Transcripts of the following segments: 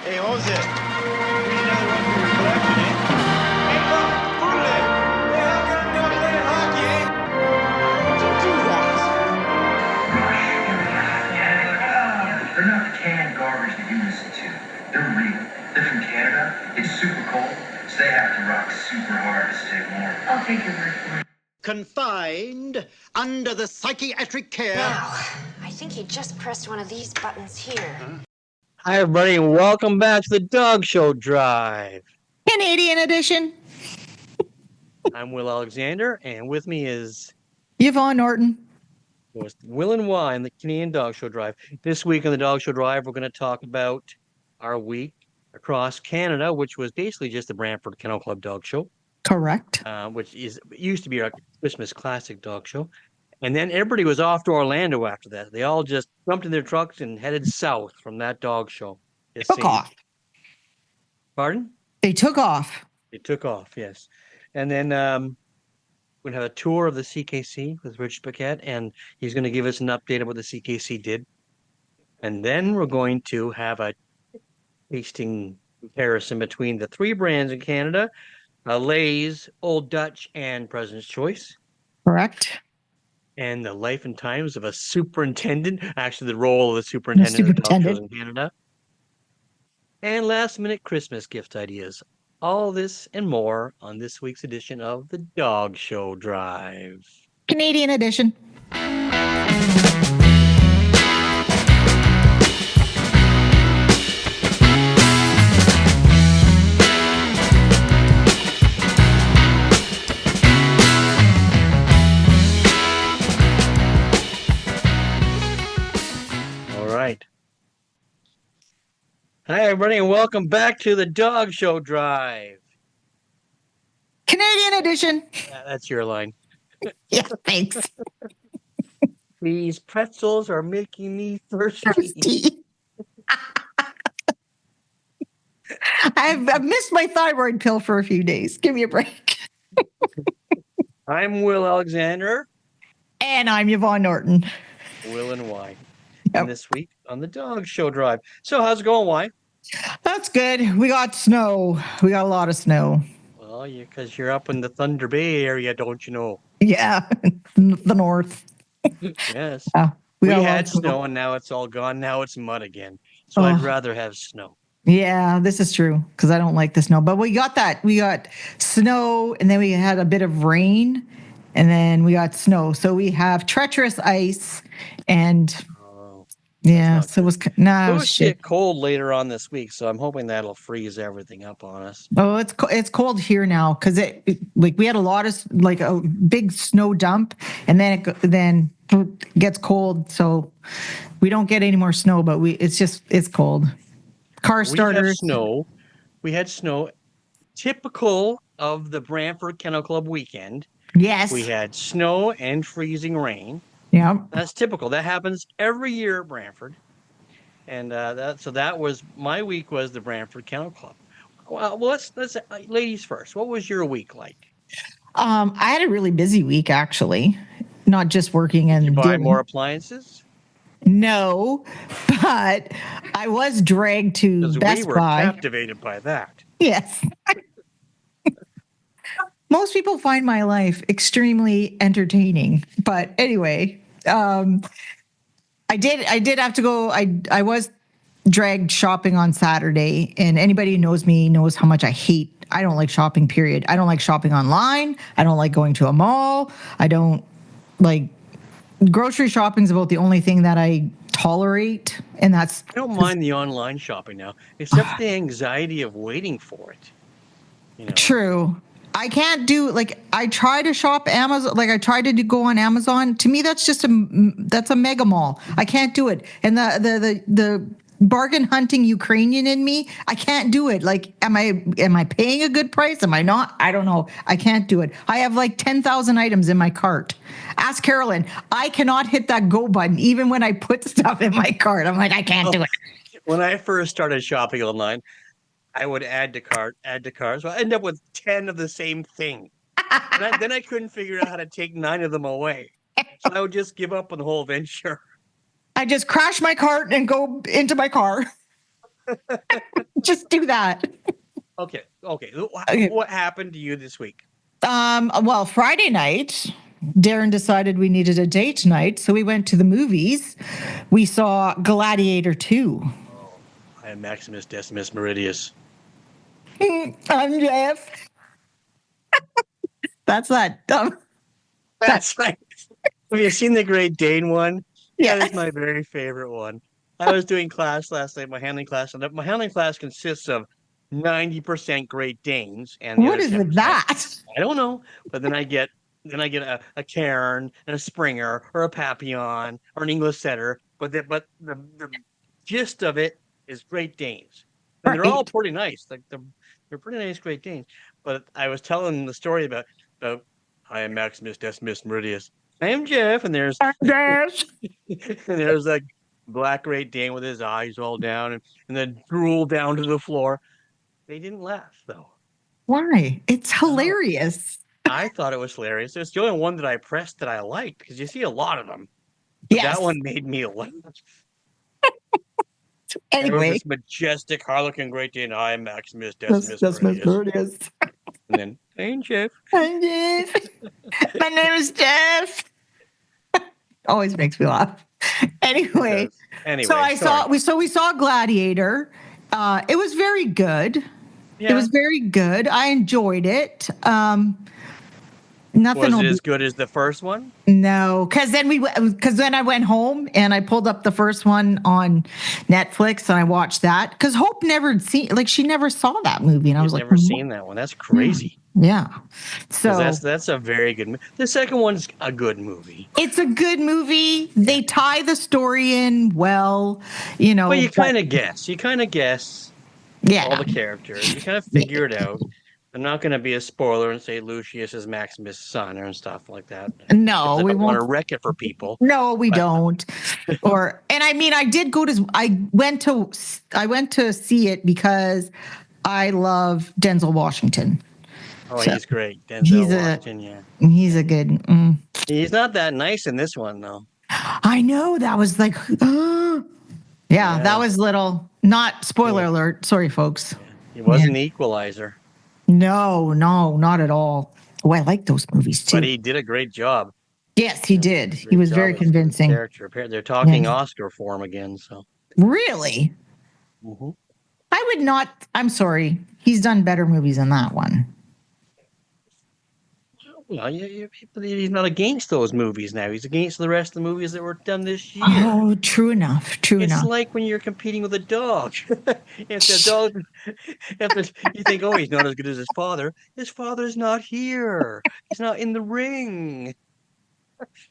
Hey, Jose, we need another one for your collection, eh? Hey, look, Poodle! Hey, how come you're not playing hockey, eh? Don't do that. They're not the canned garbage that you listen to. They're real. They're from Canada. It's super cold, so they have to rock super hard to stay warm. I'll take your word for it. Confined under the psychiatric care. Now, I think he just pressed one of these buttons here. Hi, everybody, and welcome back to the Dog Show Drive. Canadian edition. I'm Will Alexander, and with me is Yvonne Norton. Will and Y in the Canadian Dog Show Drive. This week on the Dog Show Drive, we're going to talk about our week across Canada, which was basically just the Brantford Kennel Club Dog Show. Correct. Which used to be our Christmas classic dog show. And then everybody was off to Orlando after that. They all just jumped in their trucks and headed south from that dog show. Took off. Pardon? They took off. They took off, yes. And then we're going to have a tour of the CKC with Richard Paquette, and he's going to give us an update of what the CKC did. And then we're going to have a tasting comparison between the three brands in Canada, Lay's, Old Dutch, and President's Choice. Correct. And the life and times of a superintendent, actually the role of the superintendent of dog shows in Canada. And last minute Christmas gift ideas. All this and more on this week's edition of the Dog Show Drive. Canadian edition. Hi, everybody, and welcome back to the Dog Show Drive. Canadian edition. Yeah, that's your line. Yeah, thanks. These pretzels are making me thirsty. I've missed my thyroid pill for a few days. Give me a break. I'm Will Alexander. And I'm Yvonne Norton. Will and Y. Yep. And this week on the Dog Show Drive. So how's it going, Y? That's good. We got snow. We got a lot of snow. Well, because you're up in the Thunder Bay area, don't you know? Yeah, the north. Yes. We had snow, and now it's all gone. Now it's mud again. So I'd rather have snow. Yeah, this is true because I don't like the snow. But we got that. We got snow, and then we had a bit of rain, and then we got snow. So we have treacherous ice, and yeah, so it was get cold later on this week. So I'm hoping that'll freeze everything up on us. Oh, it's cold here now because we had a lot of a big snow dump, and then it gets cold. So we don't get any more snow, but it's cold. Car starters. We had snow, typical of the Brantford Kennel Club weekend. Yes. We had snow and freezing rain. Yeah. That's typical. That happens every year at Brantford. And that was my week was the Brantford Kennel Club. Well, let's ladies first. What was your week like? I had a really busy week actually. Not just working and Did you buy more appliances? No, but I was dragged to Best we were Buy. Captivated by that. Yes. Most people find my life extremely entertaining, but anyway, I did have to go. I was dragged shopping on Saturday, and anybody who knows me knows how much I don't like shopping, period. I don't like shopping online. I don't like going to a mall. I don't like grocery shopping is about the only thing that I tolerate, and that's. I don't mind the online shopping now, except the anxiety of waiting for it. True. I can't do I try to shop Amazon. I tried to go on Amazon. To me, that's a mega mall. I can't do it. And the bargain hunting Ukrainian in me, I can't do it. Am I paying a good price? Am I not? I don't know. I can't do it. I have 10,000 items in my cart. Ask Carolyn. I cannot hit that go button even when I put stuff in my cart. I'm I can't do it. When I first started shopping online, I would add to cart. So I end up with 10 of the same thing. Then I couldn't figure out how to take 9 of them away. So I would just give up on the whole venture. I just crash my cart and go into my car. Just do that. Okay. Okay. What happened to you this week? Well, Friday night, Darren decided we needed a date night, so we went to the movies. We saw Gladiator 2. Oh, I am Maximus Decimus Meridius. I'm Jeff. That's that dumb. That's right. Have you seen the Great Dane one? Yeah. That is my very favorite one. I was doing class last night, my handling class, and my handling class consists of 90% Great Danes, and the What other is 10%, that? I don't know, but then I get a Cairn and a Springer or a Papillon or an English Setter, but the gist of it is Great Danes, and they're all Right. pretty nice. Like they're pretty nice Great Danes. But I was telling the story about I am Maximus Decimus Meridius. I am Jeff, and there's Yes. and there's like black Great Dane with his eyes all down and then drool down to the floor. They didn't laugh though. Why? It's No. hilarious. I thought it was hilarious. It's the only one that I pressed that I liked because you see a lot of them. But Yes. that one made me laugh. Anyway. There was this majestic Harlequin Great Dane. I am Maximus Decimus Meridius. Meridius. And then, hey, Jeff. I'm Jeff. My name is Jeff. Always makes me laugh. Anyway, so we saw Gladiator. It was very good. Yeah. It was very good. I enjoyed it. Nothing. Was it as good as the first one? No, because then I went home and I pulled up the first one on Netflix and I watched that because Hope she never saw that movie, and I was like, never seen that one. That's crazy. Yeah. So that's a very good movie. The second one's a good movie. It's a good movie. They tie the story in well, you know. Well, you kind of guess. Yeah. All the characters. You kind of figure it out. I'm not going to be a spoiler and say Lucius is Maximus' son or stuff like that. No, we don't won't want to wreck it for people. No, we don't. I went to see it because I love Denzel Washington. Oh, so he's great. Denzel Washington, yeah. He's a good. He's not that nice in this one, though. I know. That was like, yeah, that was little. Not spoiler alert. Sorry, folks. Yeah. He wasn't the Equalizer. No, not at all. Oh, I like those movies too. But he did a great job. Yes, he did. He was very convincing. Character. They're talking Oscar for him again. So really, I would not. I'm sorry. He's done better movies than that one. Well, he's not against those movies now. He's against the rest of the movies that were done this year. Oh, true enough. It's like when you're competing with a dog. If the dog, you think, oh, he's not as good as his father. His father's not here. He's not in the ring.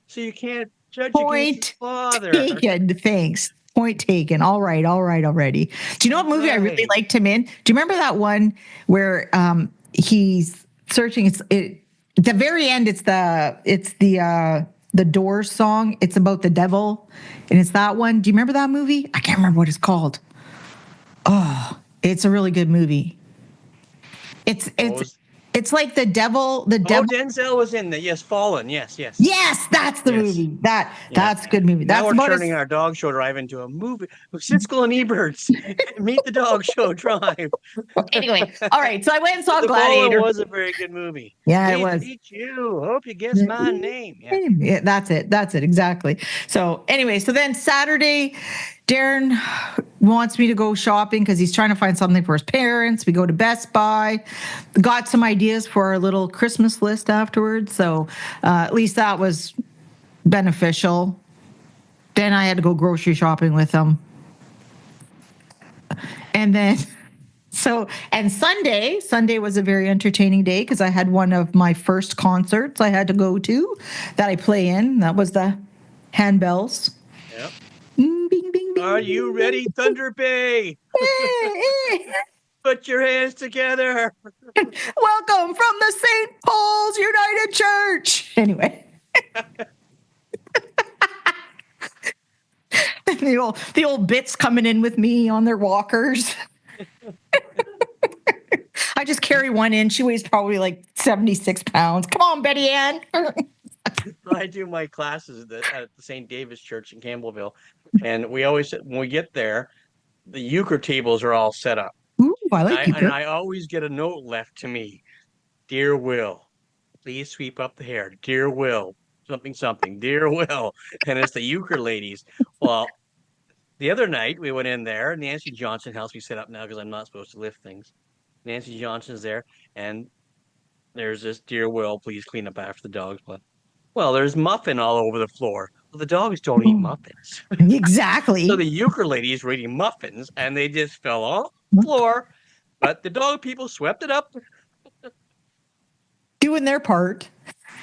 So you can't judge against his father. Point taken. Thanks. Point taken. All right already. Do you know what movie I really liked him in? Do you remember that one where he's searching? At the very end, it's the Doors song. It's about the devil, and it's that one. Do you remember that movie? I can't remember what it's called. Oh, it's a really good movie. It's like the devil. The devil. Denzel was in the Fallen. Yes. Yes, that's the movie. That's a good movie. That's now we're turning our dog show drive into a movie. Sitzel and Ebert's Meet the Dog Show Drive. Anyway, all right. So I went and saw the Gladiator. It was a very good movie. Yeah, it was. Meet you. Hope you guess my name. Yeah, that's it. Exactly. So anyway, so then Saturday, Darren wants me to go shopping because he's trying to find something for his parents. We go to Best Buy, got some ideas for our little Christmas list afterwards. So at least that was beneficial. Then I had to go grocery shopping with him. And then, Sunday was a very entertaining day because I had one of my first concerts I had to go to that I play in. That was the handbells. Yep. Bing, bing, bing, Are you ready, Thunder Bay? Put your hands together. Welcome from the St. Paul's United Church. Anyway. the old bits coming in with me on their walkers. I just carry one in. She weighs probably like 76 pounds. Come on, Betty Ann. I do my classes at the St. David's Church in Campbellville. And we always, when we get there, the euchre tables are all set up. Ooh. I like you, And Brooke. I always get a note left to me. Dear Will, please sweep up the hair. Dear Will, something. Dear Will. And it's the euchre ladies. Well, the other night we went in there, Nancy Johnson house we set up now because I'm not supposed to lift things. Nancy Johnson's there, and there's this Dear Will, please clean up after the dogs. But well, there's muffin all over the floor. Well, the dogs don't eat muffins. Exactly. So the euchre ladies were eating muffins and they just fell on the floor. But the dog people swept it up. Doing their part.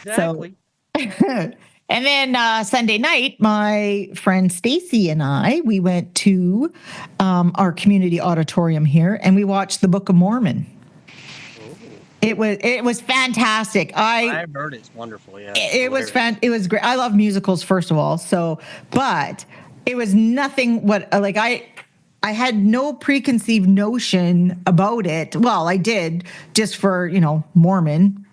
Exactly. So, and then Sunday night, my friend Stacy and we went to our community auditorium here, and we watched the Book of Mormon. Ooh. It was fantastic. I've heard it's wonderful. Yeah, it was it was great. I love musicals, first of all. So, but it was nothing I had no preconceived notion about it. Well, I did just for, Mormon,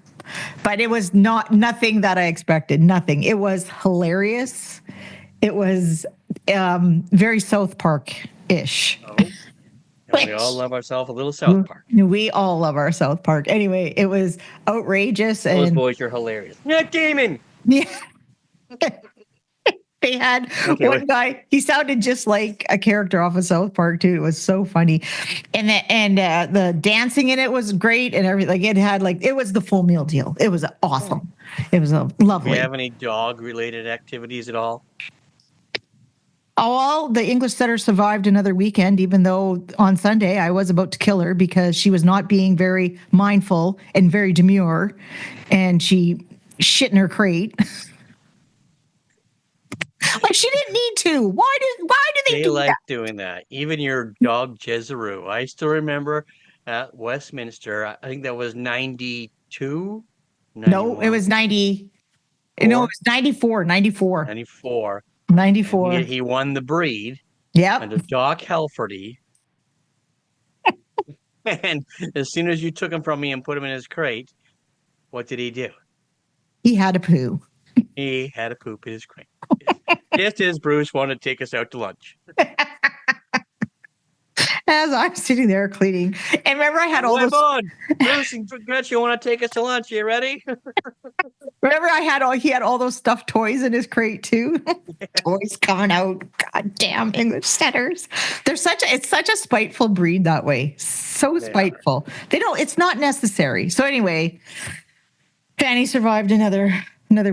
but it was nothing that I expected. Nothing. It was hilarious. It was very South Park-ish. Oh, we all love ourselves a little South Park. We all love our South Park. Anyway, it was outrageous. Those boys are hilarious. Nick Damon. Yeah. They had one guy, he sounded just like a character off of South Park too. It was so funny. And the dancing in it was great and everything. Like it was the full meal deal. It was awesome. It was lovely. Do you have any dog related activities at all? All the English setter survived another weekend, even though on Sunday I was about to kill her because she was not being very mindful and very demure, and she shit in her crate. Like she didn't need to. Why do they do like that? doing that? Even your dog Jezero. I still remember at Westminster. I think that was 92. 91. No, it was 90. No, it was 94. 94. 94. 94. He won the breed. Yeah. And a Doc Helferty. And as soon as you took him from me and put him in his crate, what did he do? He had a poo. He had a poop in his crate. Just as Bruce wanted to take us out to lunch. As I'm sitting there cleaning. And remember I had all those... Bruce and Gretchen want to take us to lunch. You ready? Remember he had all those stuffed toys in his crate too? Toys coming out. God damn English setters. It's such a spiteful breed that way. So spiteful. It's not necessary. So anyway, Fanny survived another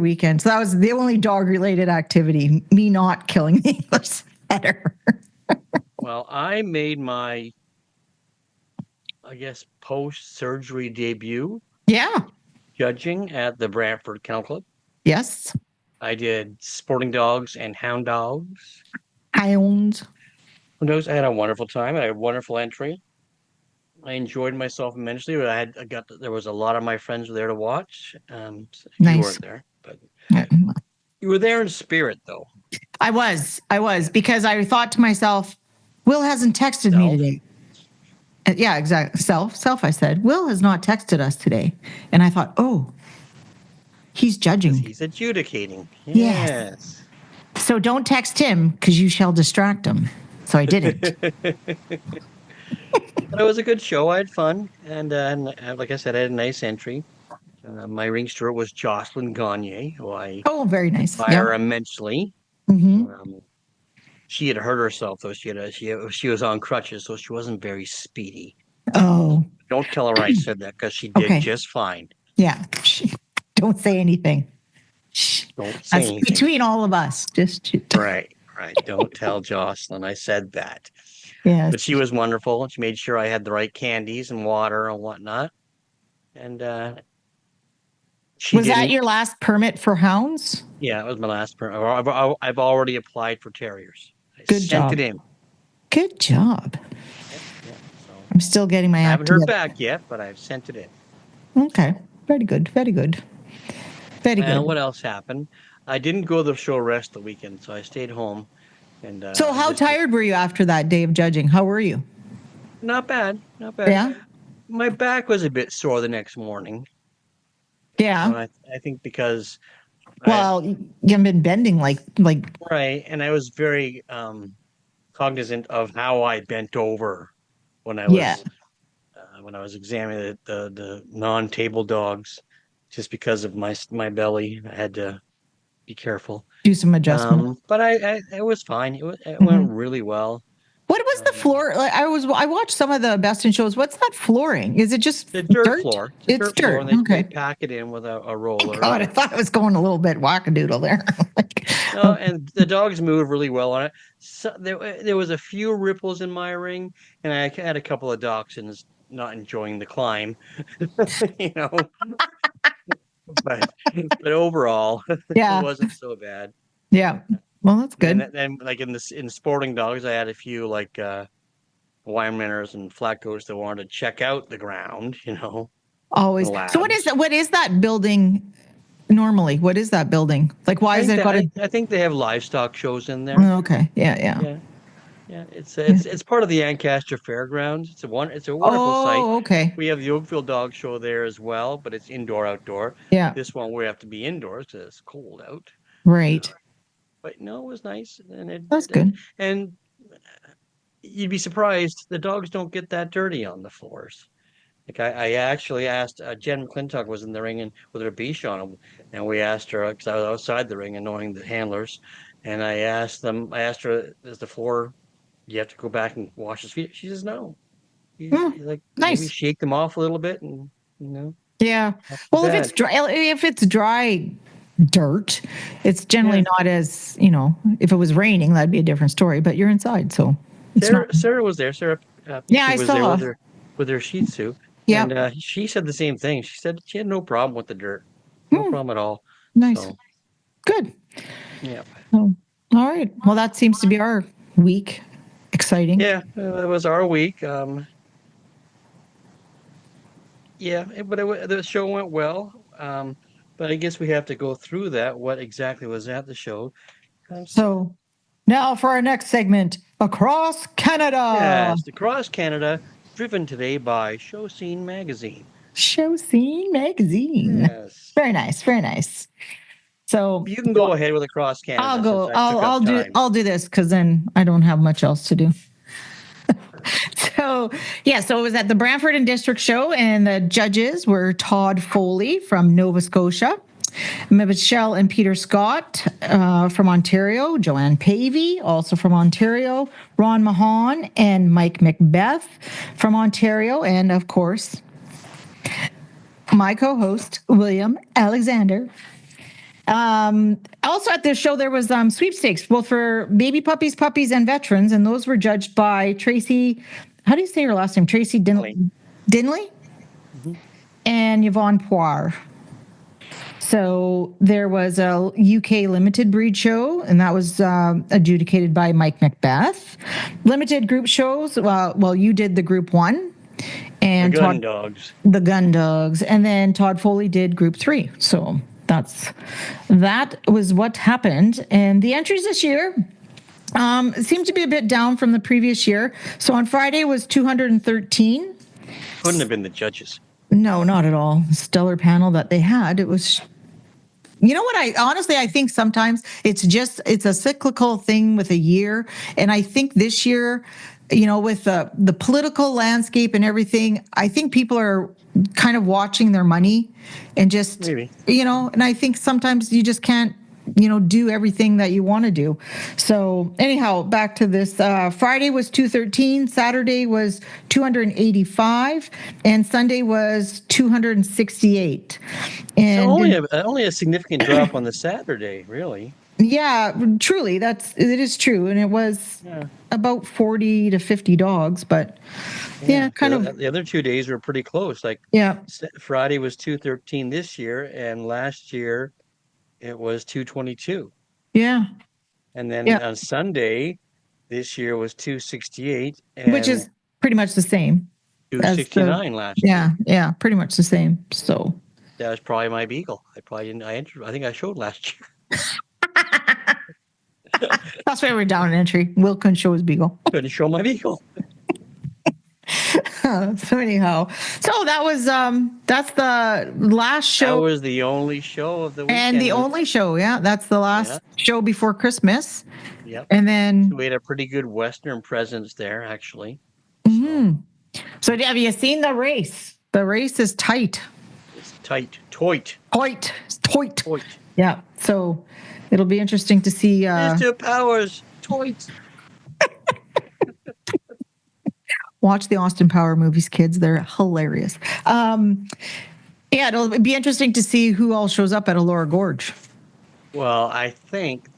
weekend. So that was the only dog-related activity, me not killing the English setter. Well, I made my, I guess, post-surgery debut. Yeah. Judging at the Brantford Kennel Club. Yes. I did sporting dogs and hound dogs. Hounds. I had a wonderful time. I had a wonderful entry. I enjoyed myself immensely. There was a lot of my friends there to watch. Nice. You weren't there, but you were there in spirit, though. I was because I thought to myself, Will hasn't texted me today. Yeah, exactly. Self. I said, Will has not texted us today, and I thought, oh, he's judging. He's adjudicating. Yes. So don't text him because you shall distract him. So I didn't. But it was a good show. I had fun, and like I said, I had a nice entry. My ring steward was Jocelyn Gagne, who I very nice. admire immensely. Mm-hmm. She had hurt herself, though. She was on crutches, so she wasn't very speedy. Oh. Don't tell her I said that because she did just fine. Yeah. Don't say anything. Don't say anything. Between all of us. Right. Don't tell Jocelyn I said that. Yeah. But she was wonderful, and she made sure I had the right candies and water and whatnot. And was that your last permit for hounds? Yeah, it was my last permit. I've already applied for terriers. Good job. Sent it in. Good job. Yeah, so I'm still getting my act I haven't heard together. back yet, but I've sent it in. Okay. Very good. Very good. Very good. What else happened? I didn't go to the show rest the weekend, so I stayed home. And so how tired were you after that day of judging? How were you? Not bad. Yeah. My back was a bit sore the next morning. Yeah. I think because you haven't been bending like right, and I was very cognizant of how I bent over when I was when I was examining the non-table dogs, just because of my belly. I had to be careful. Do some adjustment. But it was fine. It Mhm. went really well. What was the floor? Like, I watched some of the Best in shows. What's that flooring? Is it just The dirt dirt? floor. It's dirt. And they Okay. pack it in with a roller. God, I thought it was going a little bit wackadoodle there. Like, No, and the dogs move really well on it. So there was a few ripples in my ring, and I had a couple of dachshunds not enjoying the climb, you know. But overall, it yeah, wasn't so bad. yeah. Well, that's good. And then like in sporting dogs, I had a few like Weimaraners and flatcoats that wanted to check out the ground, you know. Always. So what is that? What is that building normally? What is that building? Like, why is it got a? I think they have livestock shows in there. Oh, okay. Yeah. It's part of the Ancaster Fairgrounds. It's a wonderful site. Oh, okay. We have the Oakville Dog Show there as well, but it's indoor outdoor. Yeah. This one we have to be indoors because it's cold out. Right. But no, it was nice, and That's good. And you'd be surprised the dogs don't get that dirty on the floors. Like I actually asked Jen McClintock was in the ring and with her leash on him, and we asked her because I was outside the ring annoying the handlers, and I asked her, is the floor? You have to go back and wash his feet. She says no. You like nice. Maybe shake them off a little bit, and you know. Yeah. Well, if it's dry dirt, it's generally not as, you know. If it was raining, that'd be a different story. But you're inside, so. Sarah was there. Sarah. I was saw there with her Shih Tzu. Yeah. And she said the same thing. She said she had no problem with the dirt. No problem at all. Nice. So, good. Yeah. Oh, all right. Well, that seems to be our week. Exciting. Yeah, it was our week. Yeah, but the show went well. But I guess we have to go through that. What exactly was at the show? So now for our next segment, Across Canada. Yes, Across Canada, driven today by Show Scene Magazine. Show Scene Magazine. Yes. Very nice. Very nice. So you can go ahead with Across Canada. I'll go. I'll do this because then I don't have much else to do. So it was at the Brantford and District Show, and the judges were Todd Foley from Nova Scotia, Michelle and Peter Scott from Ontario, Joanne Pavey, also from Ontario, Ron Mahan and Mike Macbeth from Ontario, and of course, my co-host, William Alexander. Also at this show, there was sweepstakes, both for baby puppies, and veterans, and those were judged by Tracy, how do you say her last name? Tracy Dinley? Mm-hmm. And Yvonne Poir. So there was a UK limited breed show, and that was adjudicated by Mike Macbeth. Limited group shows, well, you did the group 1. And the gun dogs. The gun dogs. And then Todd Foley did group 3. So that was what happened. And the entries this year seemed to be a bit down from the previous year. So on Friday was 213. Couldn't have been the judges. No, not at all. Stellar panel that they had. It was, you know what, I think sometimes it's a cyclical thing with a year. And I think this year, you know, with the political landscape and everything, I think people are kind of watching their money and just, maybe, you know, and I think sometimes you just can't, you know, do everything that you want to do. So anyhow, back to this, Friday was 213, Saturday was 285, and Sunday was 268. And so only a significant drop on the Saturday, really. Yeah, truly, it is true, and it was about 40 to 50 dogs, but kind of. The other 2 days were pretty close. Like Friday was 213 this year, and last year it was 222. Yeah, and then on Sunday this year was 268, which is pretty much the same. 269 last year. Yeah, pretty much the same. So that was probably my beagle. I think I showed last year. That's why we're down an entry. Will couldn't show his beagle. Couldn't show my beagle. So anyhow, that was that's the last show. That was the only show of the weekend. And the only show, that's the last show before Christmas. Yep. And then we had a pretty good Western presence there, actually. Mm-hmm. So have you seen the race? The race is tight. It's tight. Toit. Yeah. So it'll be interesting to see. Mr. Powers. Toit. Watch the Austin Power movies, kids. They're hilarious. Yeah, it'll be interesting to see who all shows up at Elora Gorge. Well, I think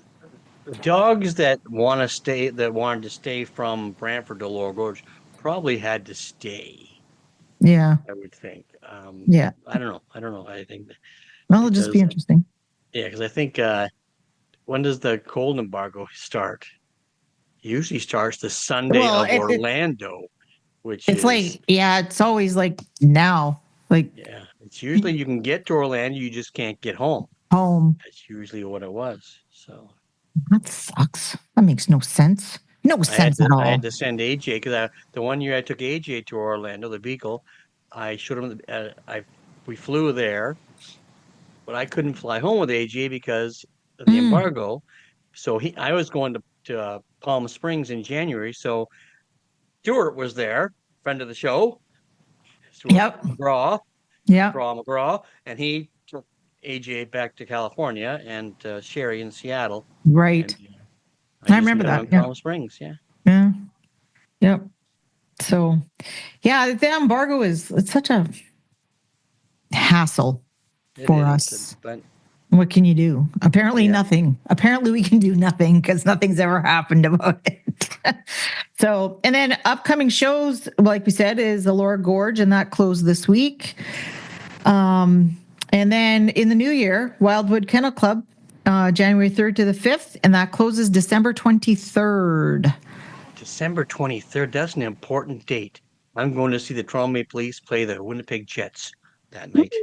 the dogs that wanted to stay from Brantford to Lower Gorge probably had to stay. Yeah. I would think. Yeah. I don't know. I think. Well, it'll just be interesting. Yeah, because I think when does the cold embargo start? It usually starts the Sunday of Orlando, which it's is like, yeah, it's always like now. Like, yeah, it's usually you can get to Orlando, you just can't get home. That's usually what it was. So that sucks. That makes no sense. No sense at all. I had to send AJ because the one year I took AJ to Orlando, the vehicle, I showed him. We flew there, but I couldn't fly home with AJ because of the embargo. So I was going to Palm Springs in January. So Stuart was there, friend of the show. Stuart McGraw, and he took AJ back to California and Sherry in Seattle. Right. And, I remember that. In Palm Springs, yeah. Yeah. Yep. So, yeah, the embargo it's such a hassle for us. But what can you do? Apparently nothing. Apparently we can do nothing because nothing's ever happened about it. So, and then upcoming shows, like we said, is Elora Gorge, and that closed this week. And then in the new year, Wildwood Kennel Club, January 3rd to the 5th, and that closes December 23rd. December 23rd, that's an important date. I'm going to see the Toronto Maple Leafs play the Winnipeg Jets that night.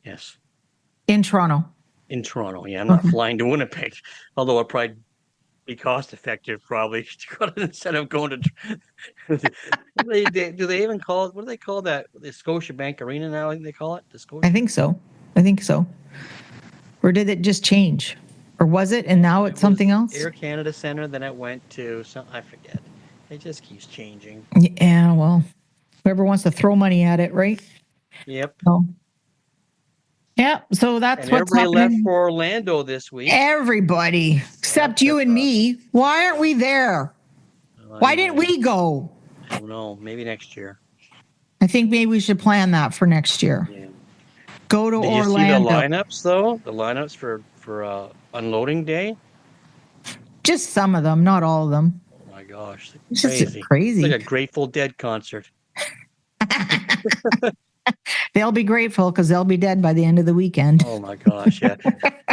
Yes. In Toronto. In Toronto, yeah. I'm not flying to Winnipeg, although it'd probably be cost effective, probably, instead of going to. Do they even call it? What do they call that? The Scotiabank Arena now? I think they call it the Scotia. I think so. Or did it just change? Or was it? And now it's something else? Air Canada Center. Then it went to I forget. It just keeps changing. Yeah. Well, whoever wants to throw money at it, right? Yep. So. Yeah, so that's what's happening. Everybody left for Orlando this week. Everybody, except you and me. Why aren't we there? Why didn't we go? I don't know. Maybe next year. I think maybe we should plan that for next year. Yeah. Go to Orlando. Did you see the lineups, though? The lineups for unloading day? Just some of them, not all of them. Oh, my gosh. It's just crazy. It's like a Grateful Dead concert. They'll be grateful because they'll be dead by the end of the weekend. Oh my gosh, yeah.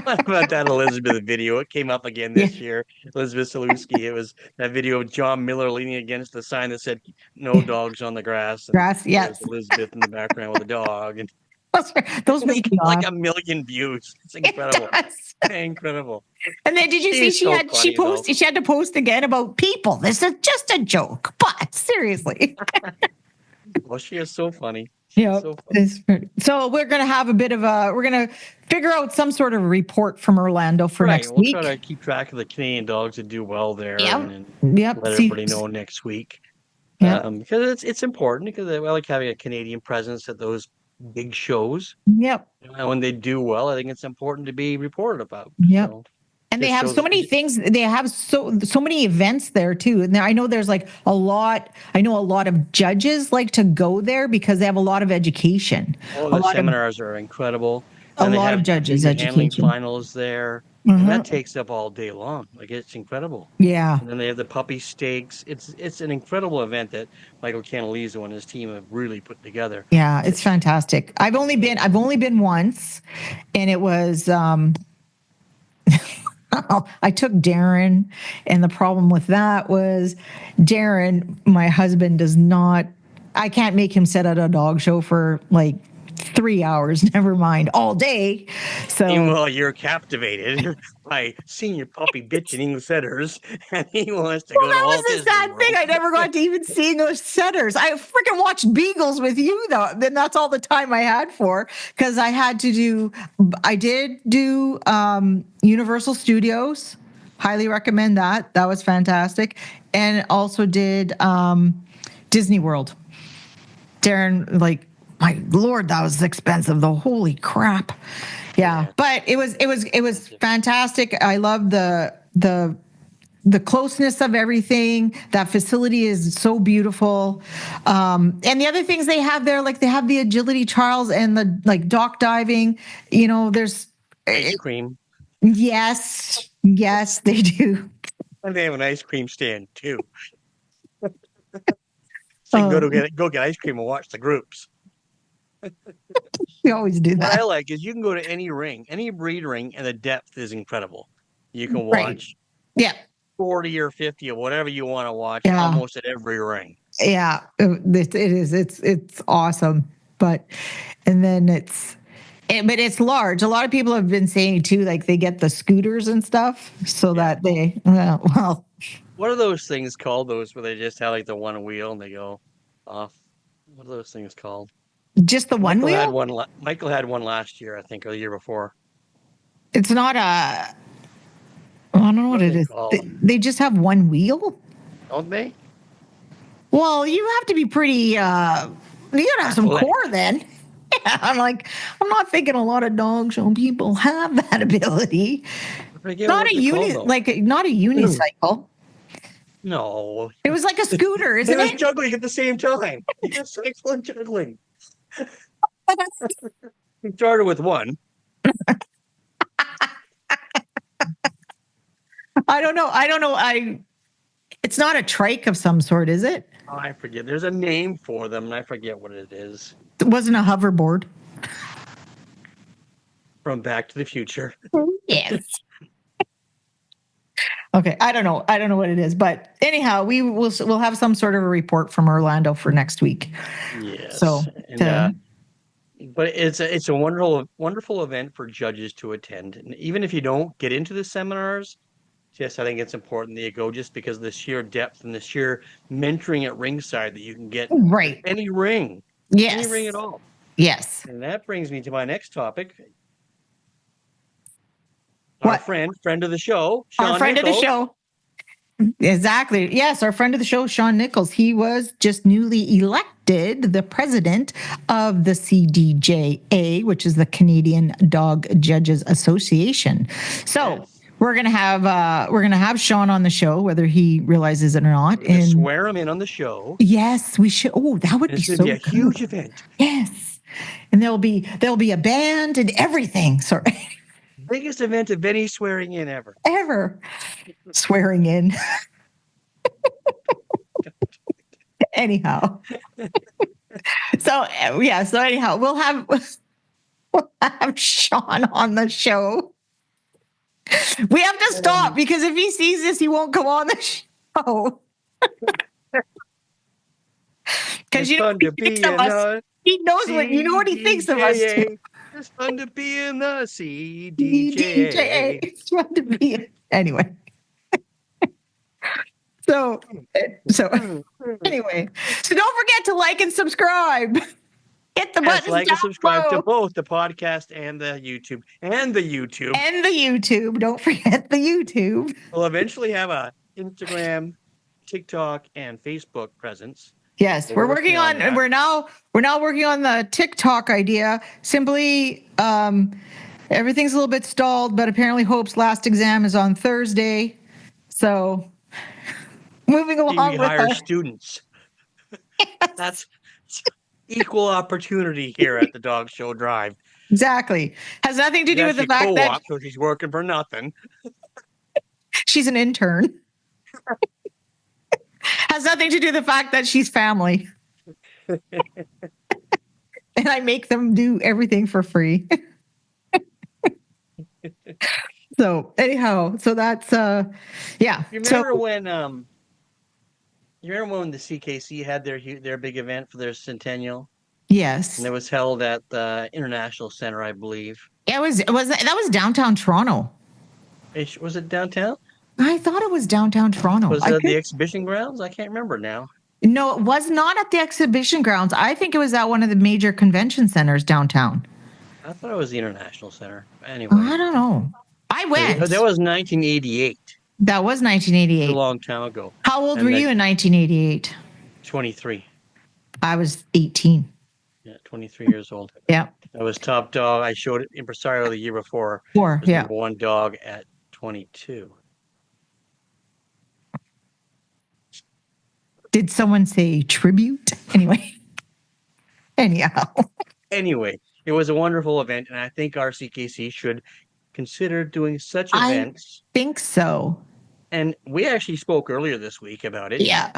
What about that Elizabeth video? It came up again this year. Elizabeth Salewski. It was that video of John Miller leaning against the sign that said "No dogs on the grass." Yes. Elizabeth in the background with a dog, and those make me like 1 million views. It's incredible. Incredible. And then did you see she had to post again about people? This is just a joke, but seriously. Well, she is so funny. Yeah. So we're going to have we're going to figure out some sort of report from Orlando for next week. We'll try to keep track of the Canadian dogs that do well there and let everybody know next week. Yeah. Because it's important because I like having a Canadian presence at those big shows. Yep. And when they do well, I think it's important to be reported about. Yep. So. And they have so many things. They have so many events there too. And I know there's like a lot. I know a lot of judges like to go there because they have a lot of education. Oh, the seminars are incredible. A lot of judges education. Finals there. And that takes up all day long. Like it's incredible. Yeah. And then they have the puppy stakes. It's an incredible event that Michael Canalizo and his team have really put together. Yeah, it's fantastic. I've only been once, and it was. I took Darren, and the problem with that was Darren, my husband, I can't make him sit at a dog show for like 3 hours, never mind all day. So well, you're captivated by seeing your puppy bitch in English setters, and he wants to go to all That was a sad thing. I never got to even see English setters. I freaking watched Beagles with you, though. Then that's all the time I had for, because I did do Universal Studios. Highly recommend that. That was fantastic. And also did Disney World. Darren, like, my Lord, that was expensive. The holy crap. Yeah. But it was fantastic. I love the closeness of everything. That facility is so beautiful. And the other things they have there, like they have the agility trials and the like dock diving, there's Ice cream. Yes, they do. And they have an ice cream stand too. So you can go get ice cream and watch the groups. We always do that. What I like is you can go to any ring, any breed ring, and the depth is incredible. You can watch 40 or 50 or whatever you want to watch almost at every ring. Yeah, it is. It's awesome. But it's large. A lot of people have been saying too, like they get the scooters and stuff so that they, What are those things called? Those where they just have like the one wheel and they go off. What are those things called? Just the one wheel? Michael had one last year, I think, or the year before. It's not I don't know what it is. They just have one wheel? Don't they? Well, you have to be pretty, you gotta have some core then. Yeah, I'm not thinking a lot of dog show people have that ability. Not a unicycle. No. It was like a scooter, isn't it? Juggling at the same time. You're cycling and juggling. We started with one. I don't know. It's not a trike of some sort, is it? Oh, I forget. There's a name for them, and I forget what it is. It wasn't a hoverboard. From Back to the Future. Yes. Okay, I don't know what it is, but anyhow, we'll have some sort of a report from Orlando for next week. Yes. So, but it's a wonderful event for judges to attend, and even if you don't get into the seminars, I think it's important that you go just because of the sheer depth and the sheer mentoring at ringside that you can get. Right. Any ring. Yes. Any ring at all. Yes. And that brings me to my next topic. What? Our friend of the show, Sean Our friend Nichols. of the show. Exactly. Yes, our friend of the show, Sean Nichols. He was just newly elected the president of the CDJA, which is the Canadian Dog Judges Association. So. Yes. We're gonna have Sean on the show, whether he realizes it or not. And swear him in on the show. Yes, we should. Oh, that would be so good. It's a huge event. Yes, and there'll be a band and everything. Sorry. Biggest event of any swearing in ever. Swearing in. Anyhow. So anyhow, we'll have Sean on the show. We have to stop because if he sees this, he won't come on the show. Because he knows what he thinks of us. It's fun to be in the CDJA. It's fun to be anyway. So anyway, so don't forget to like and subscribe. Hit the button. Like and subscribe to both the podcast and the YouTube. Don't forget the YouTube. We'll eventually have a Instagram, TikTok, and Facebook presence. Yes, we're working on that. We're now working on the TikTok idea. Simply, everything's a little bit stalled, but apparently Hope's last exam is on Thursday. So moving along. We hire students. Yes. That's equal opportunity here at the Dog Show Drive. Exactly. Has nothing to do with the fact that so she's working for nothing. She's an intern. Has nothing to do with the fact that she's family. And I make them do everything for free. So anyhow, so that's yeah. You remember when the CKC had their big event for their centennial? Yes. And it was held at the International Center, I believe. That was downtown Toronto. Was it downtown? I thought it was downtown Toronto. Was it the exhibition grounds? I can't remember now. No, it was not at the exhibition grounds. I think it was at one of the major convention centers downtown. I thought it was the International Center. Anyway. I don't know. I went. That was 1988. That was 1988. A long time ago. How old were you in 1988? 23. I was 18. Yeah, 23 years old. Yeah. I was top dog. I showed it Impresario the year before. Four. I was Yeah. number one dog at 22. Did someone say tribute? Anyway. Anyhow. Anyway, it was a wonderful event, and I think our CKC should consider doing such I events. think so. And we actually spoke earlier this week about it. Yeah.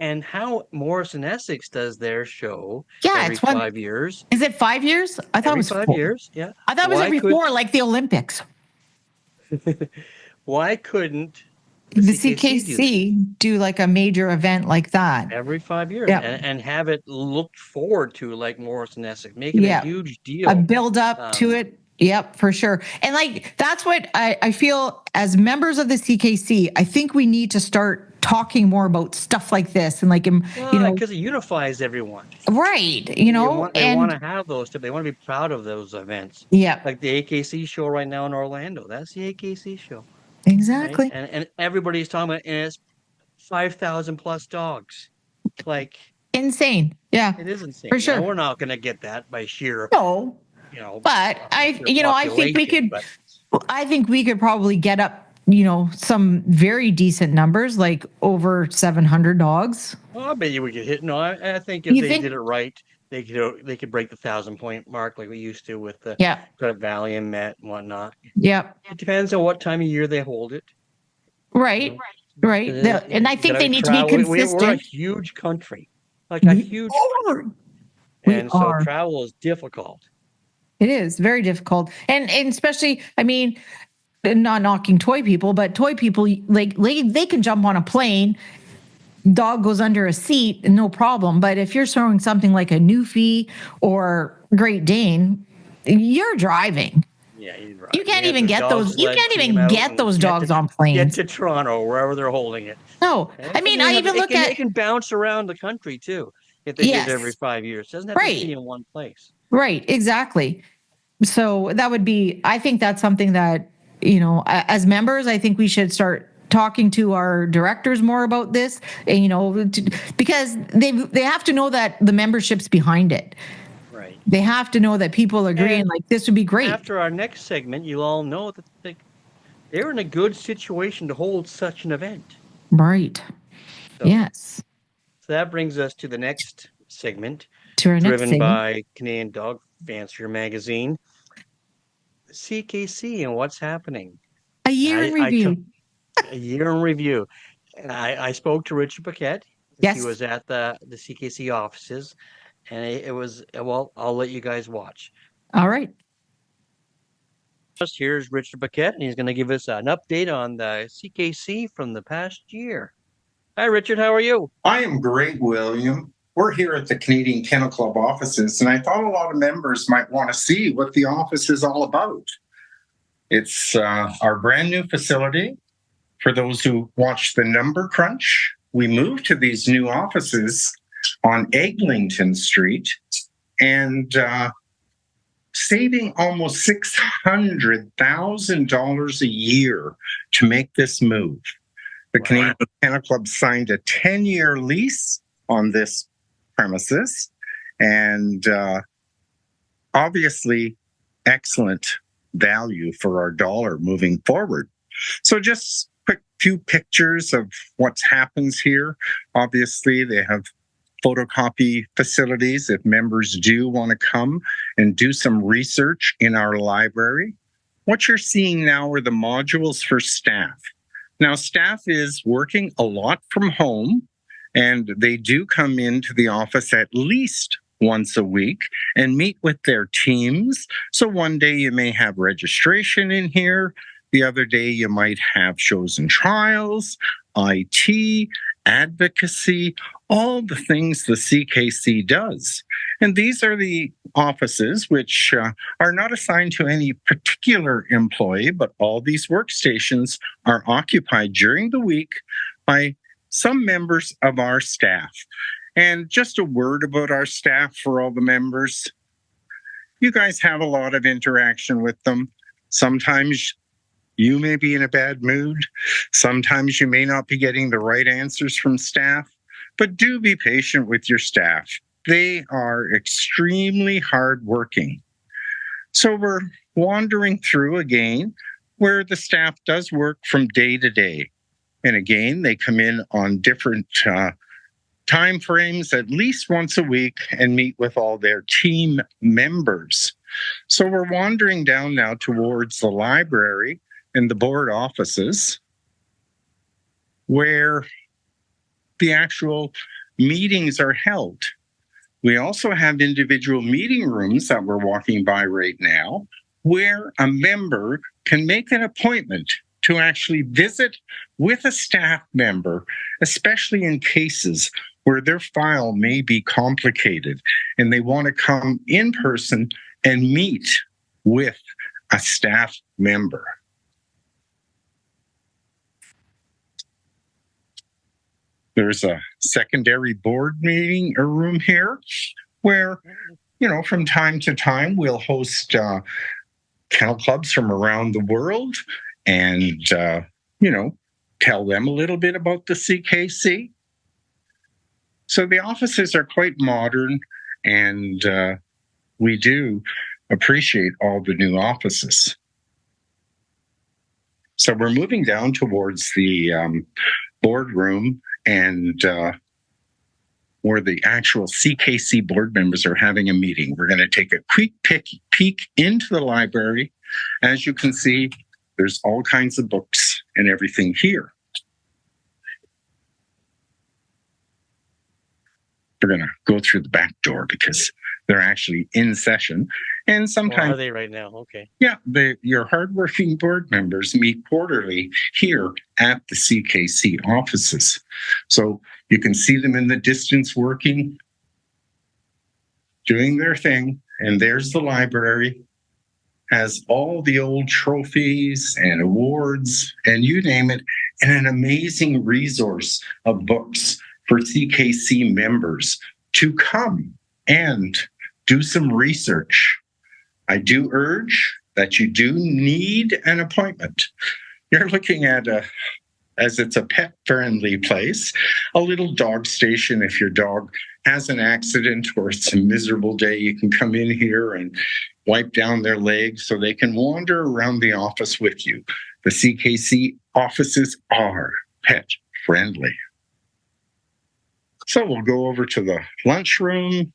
And how Morris and Essex does their show every Yeah, it's 5 years. Is it 5 years? I thought Every it was 5 4. years, yeah. I thought it was every 4, like the Olympics. Why couldn't The CKC CKC do like a major event like that? every 5 years Yeah. and have it looked forward to like Morris and Essex, make it a huge deal. A build up to it. Yep, for sure. And like, that's what I feel as members of the CKC, I think we need to start talking more about stuff like this. And like, you know, because it unifies everyone. Right. You know, they want to have those, they want to be proud of those events. Yeah. Like the AKC show right now in Orlando. That's the AKC show. Exactly. Right? And everybody's talking about, and it's 5,000 plus dogs. Like insane. Yeah. It is insane. For sure. Now, we're not going to get that by sheer, no. You know, but I think we could. But I think we could probably get up, you know, some very decent numbers, like over 700 dogs. Well, I bet you we could hit. No, I think if they did it right, they could break the 1,000-point mark like we used to with the Credit Valley and Met and whatnot. Yeah. It depends on what time of year they hold it. Right. Right. And I think they need to be consistent. We're a huge country, like a huge country. And so travel is difficult. It is very difficult. And especially, I mean, not knocking toy people, but toy people, like they can jump on a plane, dog goes under a seat, no problem. But if you're throwing something like a Newfie or Great Dane, you're driving. Yeah, you're right. You can't even get those. You can't even get those dogs on planes. Get to Toronto, wherever they're holding it. No, I mean, I even look at. They can bounce around the country too if they did it every 5 years. It doesn't have to be in one place. Right. Exactly. So that would be. I think that's something that, you know, as members, I think we should start talking to our directors more about this, and, you know, because they have to know that the membership's behind it. Right. They have to know that people agree and like this would be great. After our next segment, you all know that they're in a good situation to hold such an event. Right. So, yes. So that brings us to the next segment, driven by Canadian Dog Fancier magazine, CKC, and what's happening. A year in review. A year in review. I spoke to Richard Paquette. Yes. He was at the CKC offices, and it was, well, I'll let you guys watch. All right. Just here's Richard Paquette, and he's going to give us an update on the CKC from the past year. Hi, Richard. How are you? I am great, William. We're here at the Canadian Kennel Club offices, and I thought a lot of members might want to see what the office is all about. It's our brand new facility. For those who watched the Number Crunch, we moved to these new offices on Eglinton Street, and saving almost $600,000 a year to make this move. The Canadian Kennel Club signed a 10-year lease on this premises, and obviously excellent value for our dollar moving forward. So just quick few pictures of what happens here. Obviously, they have photocopy facilities if members do want to come and do some research in our library. What you're seeing now are the modules for staff. Now, staff is working a lot from home, and they do come into the office at least once a week and meet with their teams. So one day you may have registration in here. The other day you might have shows and trials, IT, advocacy, all the things the CKC does. And these are the offices which are not assigned to any particular employee, but all these workstations are occupied during the week by some members of our staff. And just a word about our staff for all the members. You guys have a lot of interaction with them. Sometimes you may be in a bad mood. Sometimes you may not be getting the right answers from staff, but do be patient with your staff. they are extremely hardworking. So we're wandering through again where the staff does work from day to day. And again, they come in on different time frames at least once a week and meet with all their team members. So we're wandering down now towards the library and the board offices where the actual meetings are held. We also have individual meeting rooms that we're walking by right now where a member can make an appointment to actually visit with a staff member, especially in cases where their file may be complicated and they want to come in person and meet with a staff member. There's a secondary board meeting or room here where, from time to time, we'll host kennel clubs from around the world and, tell them a little bit about the CKC. So the offices are quite modern, and we do appreciate all the new offices. So we're moving down towards the boardroom and where the actual CKC board members are having a meeting. We're going to take a quick peek into the library. As you can see, there's all kinds of books and everything here. We're going to go through the back door because they're actually in session. And sometimes... Well, are they right now? Okay. Yeah, your hardworking board members meet quarterly here at the CKC offices. So you can see them in the distance working, doing their thing. And there's the library, has all the old trophies and awards and you name it, and an amazing resource of books for CKC members to come and do some research. I do urge that you do need an appointment. You're looking at as it's a pet-friendly place, a little dog station. If your dog has an accident or it's a miserable day, you can come in here and wipe down their legs so they can wander around the office with you. The CKC offices are pet-friendly. So we'll go over to the lunchroom,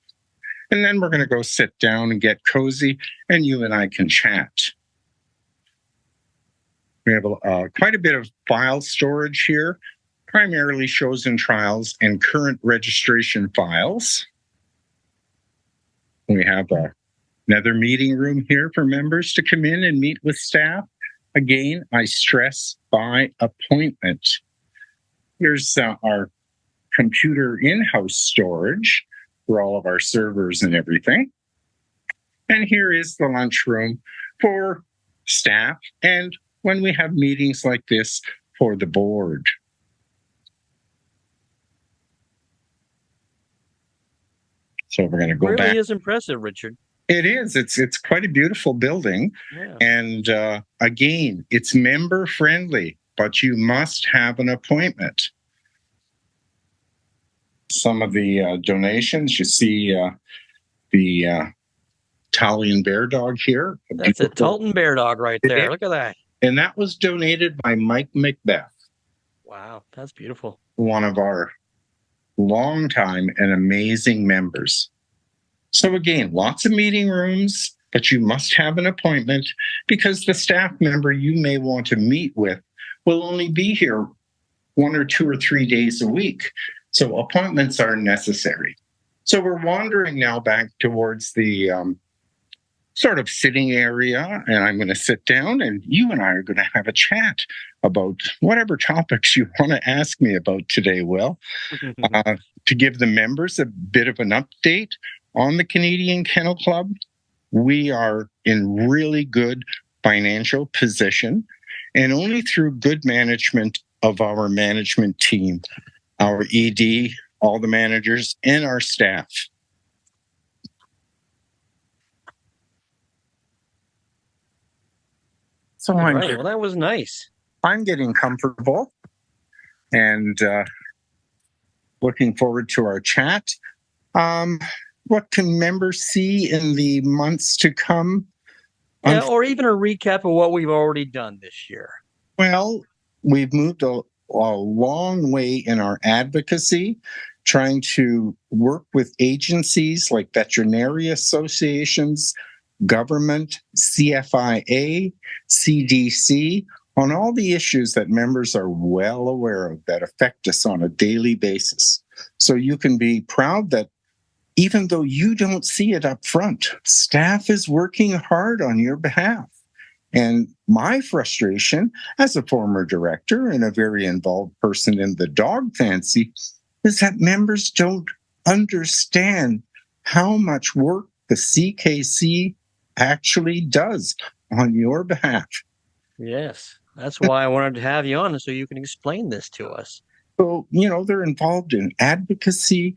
and then we're going to go sit down and get cozy, and you and I can chat. We have quite a bit of file storage here, primarily shows and trials and current registration files. We have another meeting room here for members to come in and meet with staff. Again, I stress by appointment. Here's our computer in-house storage for all of our servers and everything. And here is the lunchroom for staff and when we have meetings like this for the board. So we're going to go back. It really is impressive, Richard. It is. It's quite a beautiful building. Yeah. And again, it's member friendly, but you must have an appointment. Some of the donations, you see the Italian bear dog here. That's a Talton bear dog right there. Look at that. And that was donated by Mike Macbeth. Wow, that's beautiful. One of our longtime and amazing members. So again, lots of meeting rooms, but you must have an appointment because the staff member you may want to meet with will only be here 1 or 2 or 3 days a week. So appointments are necessary. So we're wandering now back towards the sort of sitting area, and I'm going to sit down and you and I are going to have a chat about whatever topics you want to ask me about today, Will, to give the members a bit of an update on the Canadian Kennel Club. We are in really good financial position, and only through good management of our management team, our ED, all the managers, and our staff. So well, that was nice. I'm getting comfortable and looking forward to our chat. What can members see in the months to come? Yeah, or even a recap of what we've already done this year. Well, we've moved a long way in our advocacy, trying to work with agencies like veterinary associations, government, CFIA, CDC, on all the issues that members are well aware of that affect us on a daily basis. So you can be proud that even though you don't see it up front, staff is working hard on your behalf. And my frustration as a former director and a very involved person in the dog fancy is that members don't understand how much work the CKC actually does on your behalf. Yes, that's why I wanted to have you on so you can explain this to us. So, they're involved in advocacy.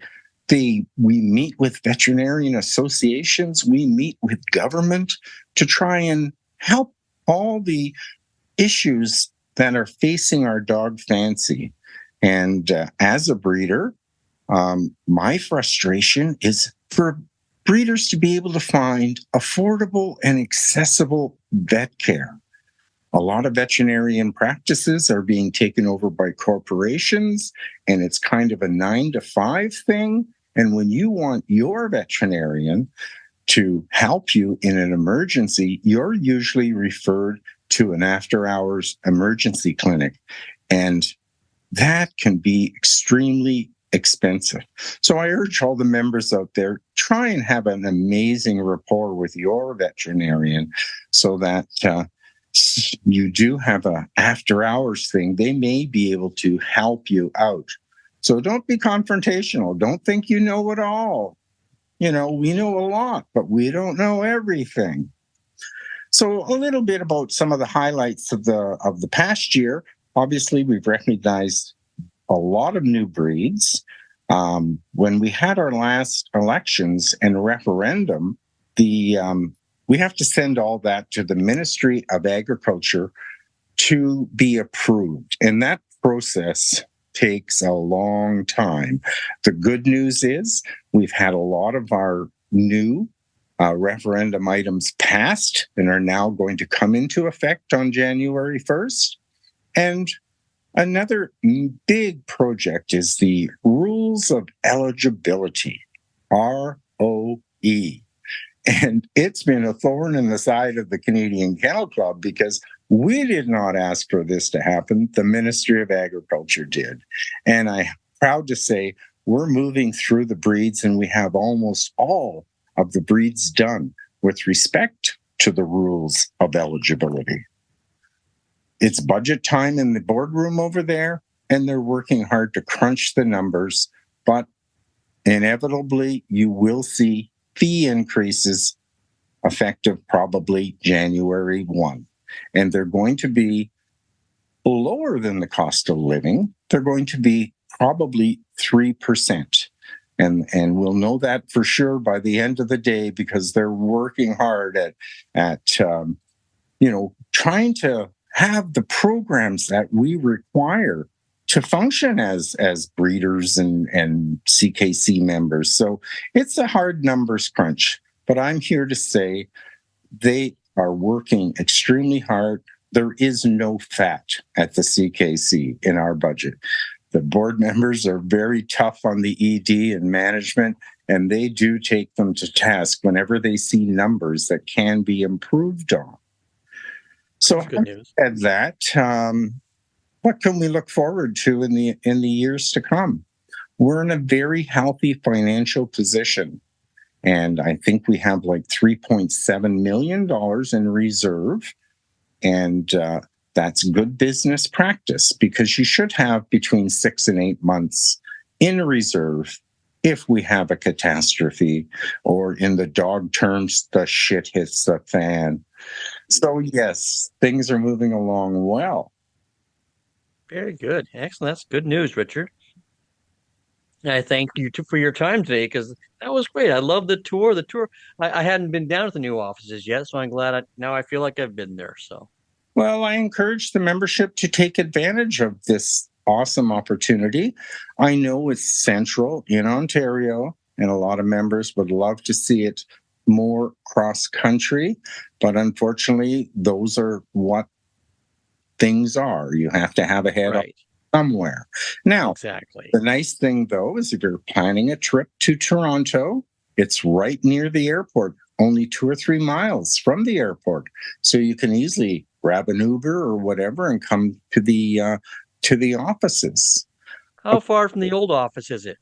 We meet with veterinarian associations. We meet with government to try and help all the issues that are facing our dog fancy. And as a breeder, my frustration is for breeders to be able to find affordable and accessible vet care. A lot of veterinarian practices are being taken over by corporations, and it's kind of a 9-to-5 thing. And when you want your veterinarian to help you in an emergency, you're usually referred to an after-hours emergency clinic. And that can be extremely expensive. So I urge all the members out there, try and have an amazing rapport with your veterinarian so that you do have an after-hours thing. They may be able to help you out. So don't be confrontational. Don't think you know it all. We know a lot, but we don't know everything. So a little bit about some of the highlights of the past year. Obviously, we've recognized a lot of new breeds. When we had our last elections and referendum, we have to send all that to the Ministry of Agriculture to be approved. And that process takes a long time. The good news is we've had a lot of our new referendum items passed and are now going to come into effect on January 1st. And another big project is the Rules of Eligibility, ROE. And it's been a thorn in the side of the Canadian Kennel Club because we did not ask for this to happen. The Ministry of Agriculture did. And I'm proud to say we're moving through the breeds and we have almost all of the breeds done with respect to the rules of eligibility. It's budget time in the boardroom over there, and they're working hard to crunch the numbers, but inevitably you will see fee increases effective probably January 1. And they're going to be lower than the cost of living. They're going to be probably 3%. And we'll know that for sure by the end of the day because they're working hard at trying to have the programs that we require to function as breeders and CKC members. So it's a hard numbers crunch, but I'm here to say they are working extremely hard. There is no fat at the CKC in our budget. The board members are very tough on the ED and management, and they do take them to task whenever they see numbers that can be improved on. So good news. At that, what can we look forward to in the years to come? We're in a very healthy financial position. And I think we have like $3.7 million in reserve. And that's good business practice because you should have between 6 and 8 months in reserve if we have a catastrophe, or in the dog terms, the shit hits the fan. So yes, things are moving along well. Very good. Excellent. That's good news, Richard. And I thank you for your time today because that was great. I love the tour. I hadn't been down at the new offices yet, so I'm glad now I feel like I've been there. So, well, I encourage the membership to take advantage of this awesome opportunity. I know it's central in Ontario, and a lot of members would love to see it more cross country, but unfortunately, those are what things are. You have to have a head Right. somewhere. Now, Exactly. the nice thing, though, is if you're planning a trip to Toronto, it's right near the airport, only 2 or 3 miles from the airport. So you can easily grab an Uber or whatever and come to the offices. How far from the old office is it?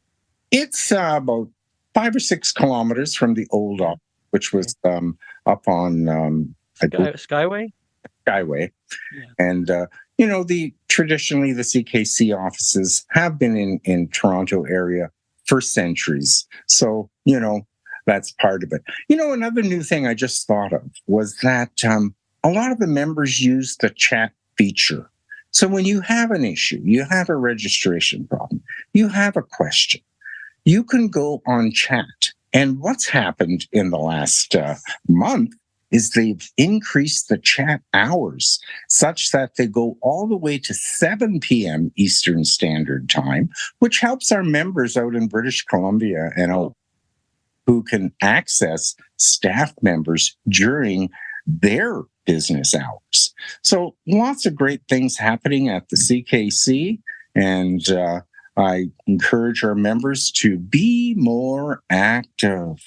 It's about 5 or 6 kilometers from the old office, which was up on Skyway? Skyway. Yeah. And traditionally the CKC offices have been in Toronto area for centuries. So, that's part of it. Another new thing I just thought of was that a lot of the members use the chat feature. So when you have an issue, you have a registration problem, you have a question, you can go on chat. And what's happened in the last month is they've increased the chat hours such that they go all the way to 7 p.m. Eastern Standard Time, which helps our members out in British Columbia and who can access staff members during their business hours. So lots of great things happening at the CKC, and I encourage our members to be more active.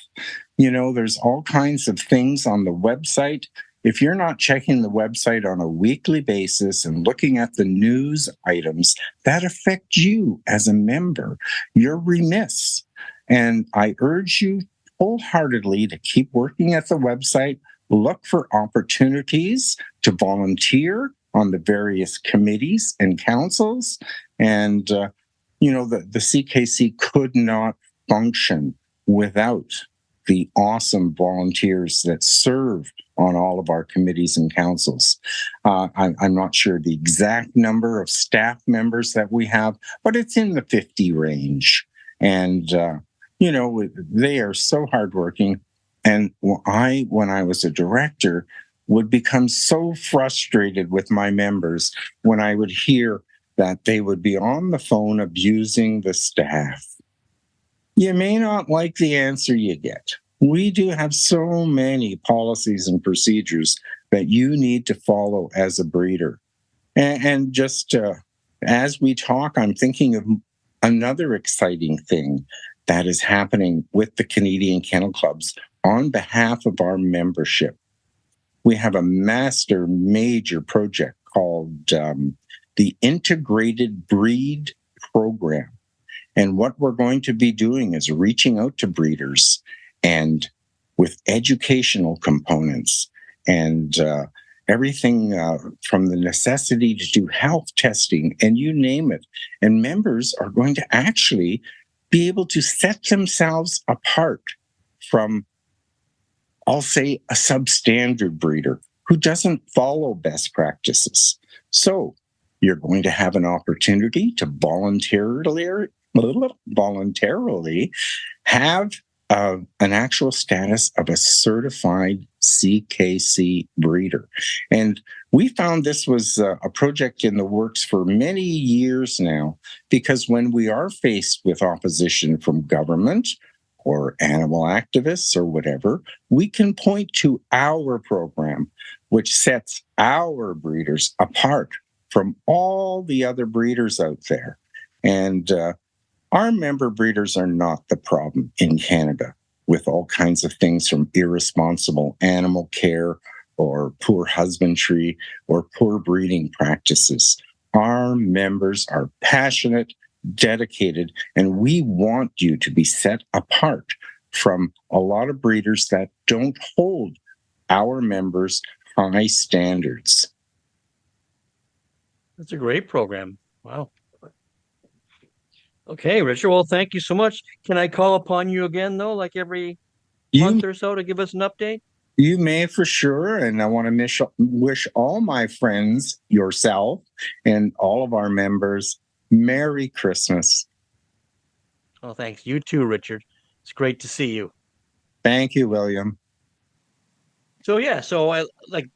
There's all kinds of things on the website. If you're not checking the website on a weekly basis and looking at the news items that affect you as a member, you're remiss. And I urge you wholeheartedly to keep working at the website, look for opportunities to volunteer on the various committees and councils. And, the CKC could not function without the awesome volunteers that serve on all of our committees and councils. I'm not sure the exact number of staff members that we have, but it's in the 50 range. And, they are so hardworking. And when I was a director, would become so frustrated with my members when I would hear that they would be on the phone abusing the staff. You may not like the answer you get. We do have so many policies and procedures that you need to follow as a breeder. And just as we talk, I'm thinking of another exciting thing that is happening with the Canadian Kennel Clubs on behalf of our membership. We have a major project called the Integrated Breed Program. And what we're going to be doing is reaching out to breeders and with educational components and everything from the necessity to do health testing and you name it. And members are going to actually be able to set themselves apart from, I'll say, a substandard breeder who doesn't follow best practices. So you're going to have an opportunity to voluntarily have an actual status of a certified CKC breeder. And we found this was a project in the works for many years now, because when we are faced with opposition from government or animal activists or whatever, we can point to our program, which sets our breeders apart from all the other breeders out there. And our member breeders are not the problem in Canada with all kinds of things from irresponsible animal care or poor husbandry or poor breeding practices. Our members are passionate, dedicated, and we want you to be set apart from a lot of breeders that don't hold our members high standards. That's a great program. Wow. Okay, Richard. Well, thank you so much. Can I call upon you again, though, like every month or so to give us an update? You may, for sure. And I want to wish all my friends, yourself, and all of our members Merry Christmas. Oh, thanks. You too, Richard. It's great to see you. Thank you, William. So I like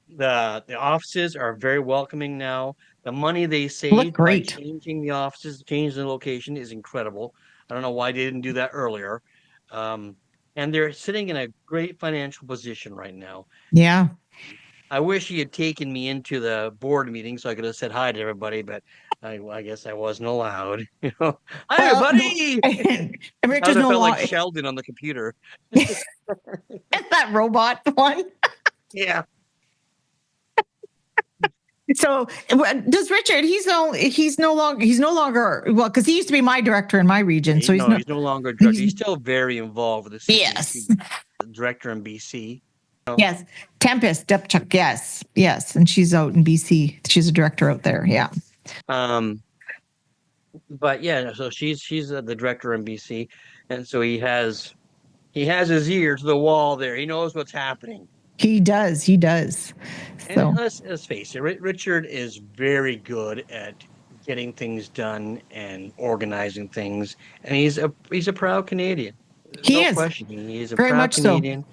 the offices are very welcoming now. The money they save by changing the offices, changing the location is incredible. I don't know why they didn't do that earlier. And they're sitting in a great financial position right now. Yeah. I wish he had taken me into the board meeting so I could have said hi to everybody, but I guess I wasn't allowed. Hi Well, everybody. I would Richard's have no felt like longer Sheldon on the computer. that robot one. Yeah. So does Richard? He's no longer well because he used to be my director in my region. So he's no longer director. He's still very involved with the CKC, yes, director in BC. Yes, Tempest Depchuk. Yes, and she's out in BC. She's a director out there. Yeah. But yeah, so she's the director in BC, and so he has his ear to the wall there. He knows what's happening. He does. So And let's face it, Richard is very good at getting things done and organizing things, and he's a proud Canadian. he No is question, he's a very proud much Canadian.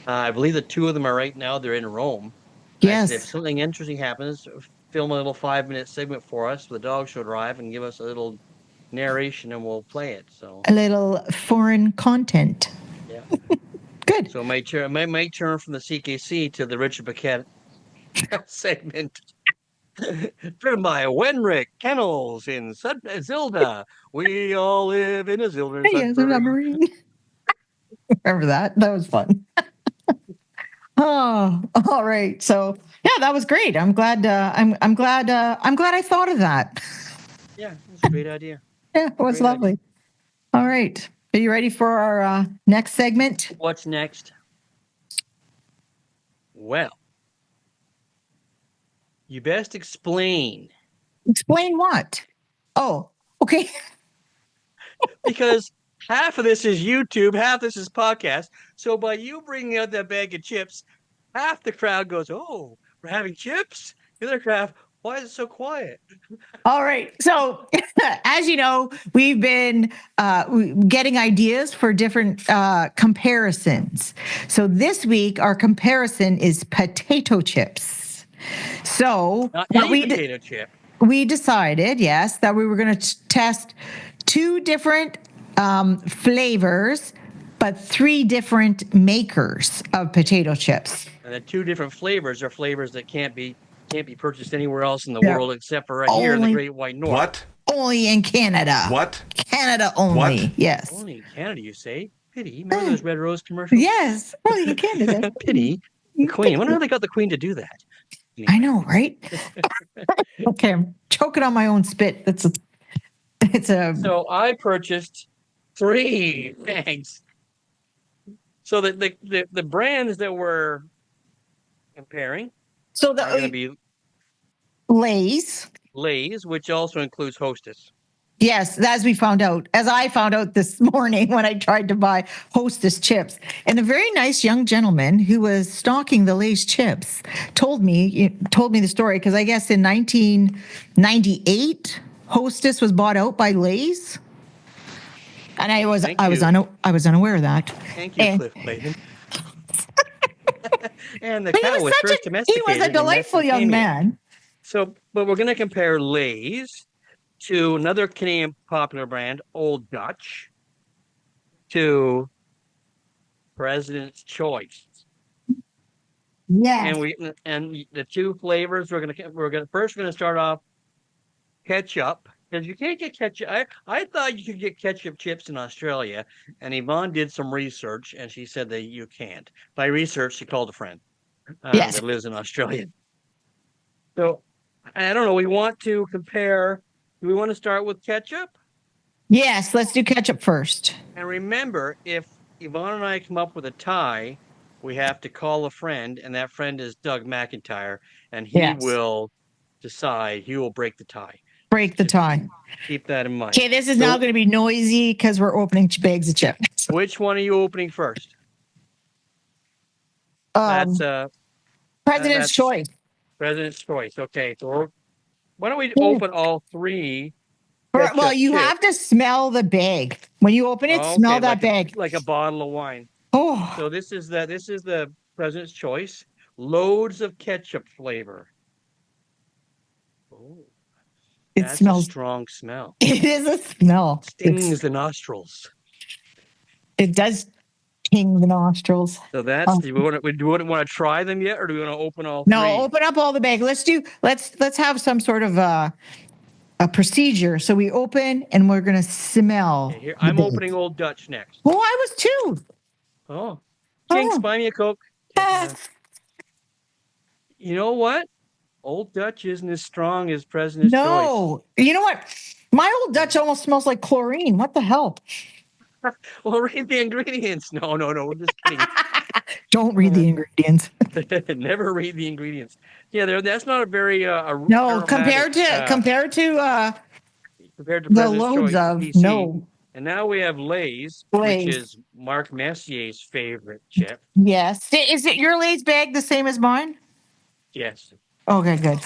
I believe the two of them are right now. They're in Rome. so. I said, if Yes. something interesting happens, film a little 5-minute segment for us. The dog should arrive and give us a little narration, and we'll play it. So A little foreign content. yeah, Good. so my turn from the CKC to the Richard Paquette segment. Driven by Wenrick Kennels in Zilda. We all live in a Zilda. Yes, I'm Marine. Remember that? That was fun. Oh, all right. So yeah, that was great. I'm glad. I'm glad I thought of that. Yeah, it's a great idea. Yeah, it was Great lovely. idea. All right. Are you ready for our next segment? What's next? Well, you best explain. Explain what? Oh, okay. Because half of this is YouTube, half this is podcast. So by you bringing out that bag of chips, half the crowd goes, "Oh, we're having chips." The other crowd, why is it so quiet? All right. So, as you know, we've been getting ideas for different comparisons. So this week, our comparison is potato chips. So Not what any potato chip. we decided, yes, that we were going to test 2 different flavors, but 3 different makers of potato chips. And the 2 different flavors are flavors that can't be purchased anywhere else in the Yeah. world except for right here in the Only- Great White North. What? Only in Canada. What? Canada only. What? Yes. Only in Canada, you say? Pity. Remember those Red Rose commercials? Yes. Only in Canada. Pity. The Queen. I wonder how they got the Queen to do that. I know, right? Okay, I'm choking on my own spit. It's a So I purchased 3 bags. So the brands that we're comparing so are going to the be Lay's. Lay's, which also includes Hostess. Yes, as we found out, as I found out this morning when I tried to buy Hostess chips. And a very nice young gentleman who was stocking the Lay's chips told me the story because I guess in 1998 Hostess was bought out by Lay's. And I was unaware of that. Thank you, And- Cliff Clayton. And the But cow was first he domesticated. was a in delightful young Mesopotamia. man. So, but we're going to compare Lay's to another Canadian popular brand, Old Dutch, to President's Choice. Yes. And the 2 flavors we're going to start off ketchup, because you can't get ketchup. I thought you could get ketchup chips in Australia, and Yvonne did some research, and she said that you can't. By research, she called a friend Yes. that lives in Australia. So I don't know. We want to compare. Do we want to start with ketchup? Yes, let's do ketchup first. And remember, if Yvonne and I come up with a tie, we have to call a friend, and that friend is Doug McIntyre, and he Yes. will decide. He will break the tie. Break the tie. Keep that in mind. Okay, this is now going to be noisy because we're opening bags of chips. Which one are you opening first? President's that's- choice. President's Choice. Okay, so why don't we open all 3? Well, ketchup you chips? have to smell the bag when you open it. Oh, Smell okay, that bag. like a bottle of wine. Oh, So this is the President's Choice. Loads of ketchup flavor. Oh. That's a smells. strong smell. It is a smell. Stings the nostrils. It does ting the nostrils. So that's. Do we want to try them yet, or do we want to open all No, three? open up all the bag. Let's have some sort of a procedure. So we open and we're gonna smell. Okay, here, the I'm bag. opening Old Dutch next. Oh, I was too. Oh, Jinx, Oh. buy me a Coke. You know what? Old Dutch isn't as strong as President's Choice. No, you know what? My Old Dutch almost smells like chlorine. What the hell? Well, read the ingredients. No, we're just kidding. Don't read the ingredients. Never read the ingredients. Yeah, that's not a very No, compared to compared to the President's loads Choice of PC. no. And now we have Lay's, Lay's. which is Mark Messier's favorite chip. Yes. Is it your Lay's bag the same as mine? Yes. Okay, good.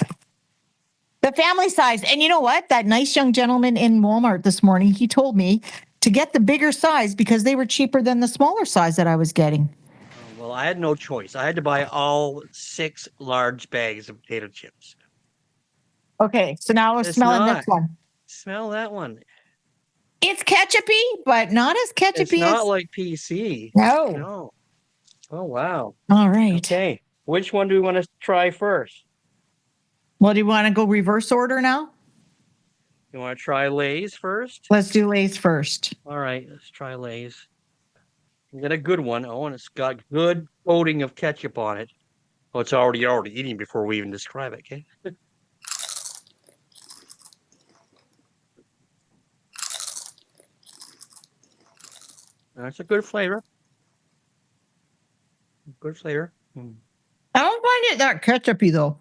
The family size. And you know what? That nice young gentleman in Walmart this morning, he told me to get the bigger size because they were cheaper than the smaller size that I was getting. Well, I had no choice. I had to buy all 6 large bags of potato chips. Okay, so now we're smelling this one. Smell that one. It's ketchupy, but not as ketchupy It's not like PC. No. Oh, wow. All right. Okay. Which one do we want to try first? Well, do you want to go reverse order now? You want to try Lay's first? Let's do Lay's first. All right, let's try Lay's. Get a good one. Oh, and it's got good coating of ketchup on it. Oh, it's already eating before we even describe it, okay? That's a good flavor. Good flavor. I don't find it that ketchupy though.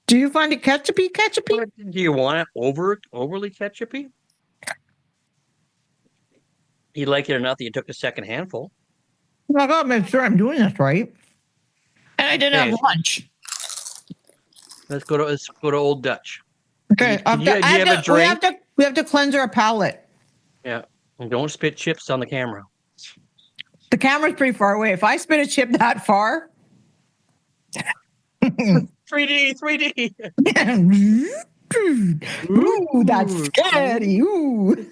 Do you find it ketchupy? Do you want it overly ketchupy? You like it enough that you took a second handful. I gotta make sure I'm doing this right. And I didn't have lunch. Let's go to Old Dutch. Okay, Do you have a drink? We have to cleanse our palate. Yeah, and don't spit chips on the camera. The camera's pretty far away. If I spit a chip that far, 3D. Ooh, that's scary. Ooh.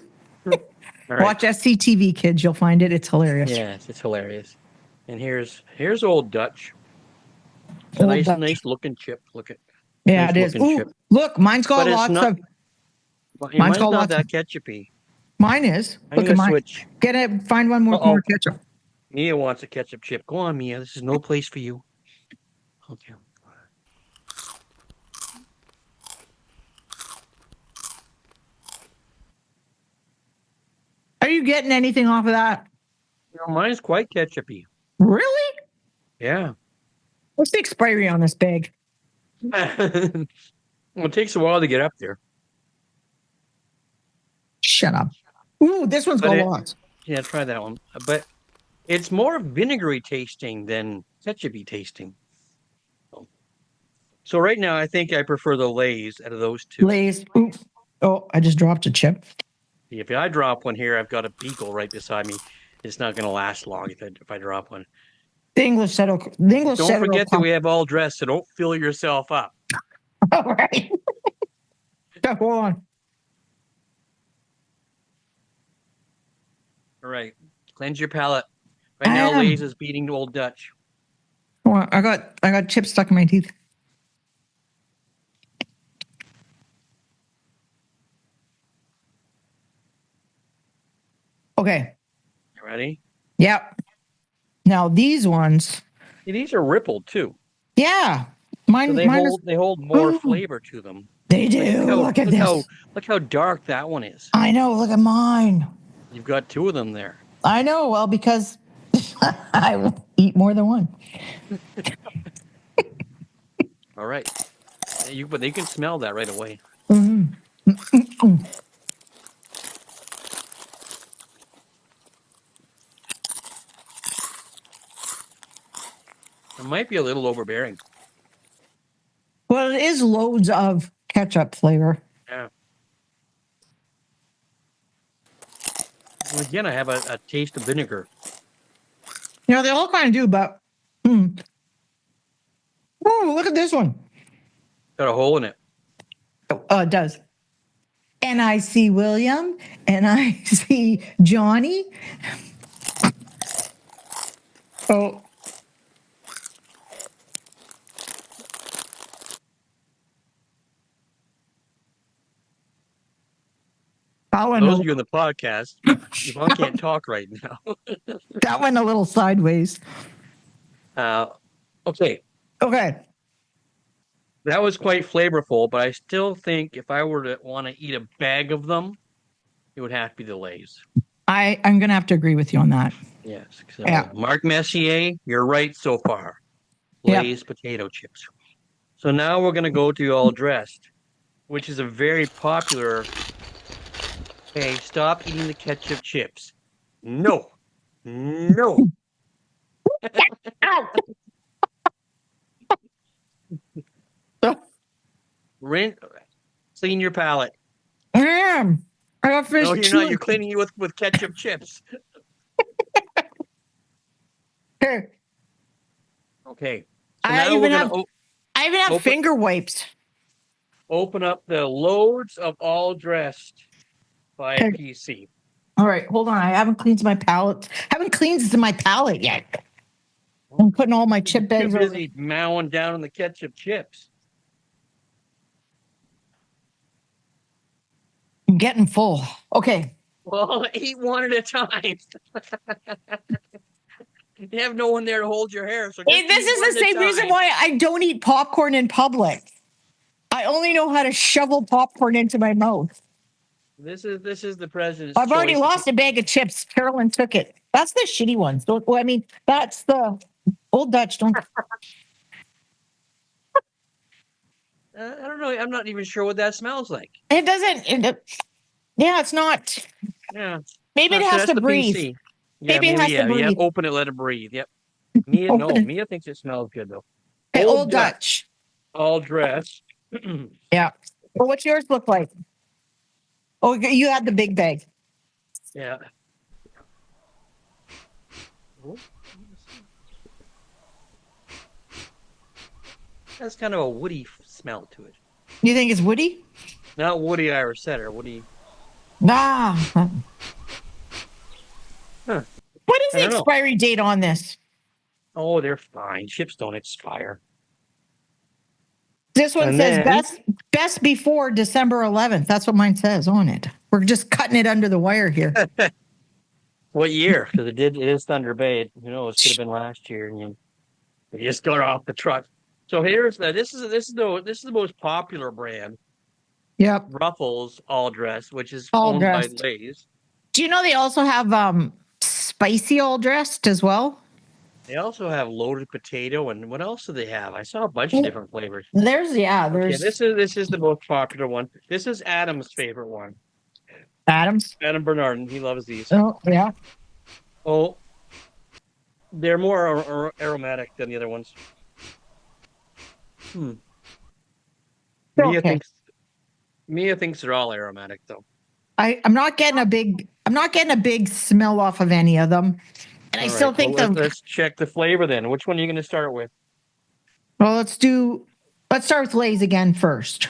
Right. Watch SCTV, kids. You'll find it. It's hilarious. Yes, it's hilarious. And here's Old Dutch. Old Dutch. Nice looking chip. Look at. Yeah, nice it is. looking Ooh, chip. look, mine's got lots of. Mine's got not lots that of. ketchupy. Mine is. I'm Look at gonna mine. switch. Find one more ketchup. Mia wants a ketchup chip. Go on, Mia. This is no place for you. Okay. Are you getting anything off of that? Mine's quite ketchupy. Really? Yeah. What's the expiry on this bag? Well, it takes a while to get up there. Shut up. Ooh, this one's got lots. Yeah, try that one. But it's more vinegary tasting than ketchupy tasting. So right now, I think I prefer the Lay's out of those two. Lay's. Ooh. Oh, I just dropped a chip. If I drop one here, I've got a beagle right beside me. It's not going to last long if I drop one. The English settle. Don't forget that we have all dressed, so don't fill yourself up. All right. Hold on. All right. Cleanse your palate. Right now, Lay's is beating the Old Dutch. Oh, I got chips stuck in my teeth. Okay. You ready? Yep. Now these ones. See, these are rippled too. Yeah. So they hold more flavor to them. They do. Look at this. Look how dark that one is. I know. Look at mine. You've got 2 of them there. I know. Well, because I will eat more than one. All right. But you can smell that right away. Mm-hmm. It might be a little overbearing. Well, it is loads of ketchup flavor. Yeah. Well, again, I have a taste of vinegar. You know, they all kind of do, but. Oh, look at this one. Got a hole in it. It does. And I see William, and I see Johnny. Oh. Those of you in the podcast, Yvonne can't talk right now. That went a little sideways. Okay. Okay. That was quite flavorful, but I still think if I were to want to eat a bag of them, it would have to be the Lay's. I'm going to have to agree with you on that. Yes. So Yeah. Mark Messier, you're right so far. Lay's potato chips. So now we're going to go to All Dressed, which is a very popular. Hey, stop eating the ketchup chips. No. No. Clean your palate. I am. I got fish. No, you're not. You're cleaning it with ketchup chips. Okay. Okay. So I even have finger wipes. Open up the loads of All Dressed by PC. All right, hold on. I haven't cleaned my palate. Haven't cleaned my palate yet. I'm putting all my chip bags. Too busy mowing down on the ketchup chips. I'm getting full. Okay. Well, eat one at a time. You have no one there to hold your hair. So this is the same reason why I don't eat popcorn in public. I only know how to shovel popcorn into my mouth. This is the president's I've already choice. lost a bag of chips. Carolyn took it. That's the shitty ones. That's the Old Dutch. Don't. I don't know. I'm not even sure what that smells like. It doesn't. Yeah, it's not. Yeah. Maybe it has to breathe. PC. Maybe it has to breathe. Yeah, open it, let it breathe. Yep. Mia thinks it smells good though. Okay, Old Dutch. All Dressed. Yeah. Well, what's yours look like? Oh, you had the big bag. Yeah. That's kind of a woody smell to it. You think it's woody? Not woody Irish setter. Woody. Nah. Huh. What is the expiry date on this? Oh, they're fine. Chips don't expire. This one says best before December 11th. That's what mine says on it. We're just cutting it under the wire here. What year? Because it is Thunder Bay. Who knows? Could have been last year, and you just got off the truck. So here's this is the most popular brand. Yep. Ruffles All Dressed, which is All owned Dressed by Lay's. Do you know they also have spicy All Dressed as well? They also have loaded potato, and what else do they have? I saw a bunch of different flavors. There's Okay, this is the most popular one. This is Adam's favorite one. Adam Bernard, he loves these. Oh yeah. Oh, they're more aromatic than the other ones. Mia thinks they're all aromatic though. I'm not getting a big smell off of any of them. And I still think let's check the flavor then. Which one are you going to start with? Well, let's start with Lay's again first.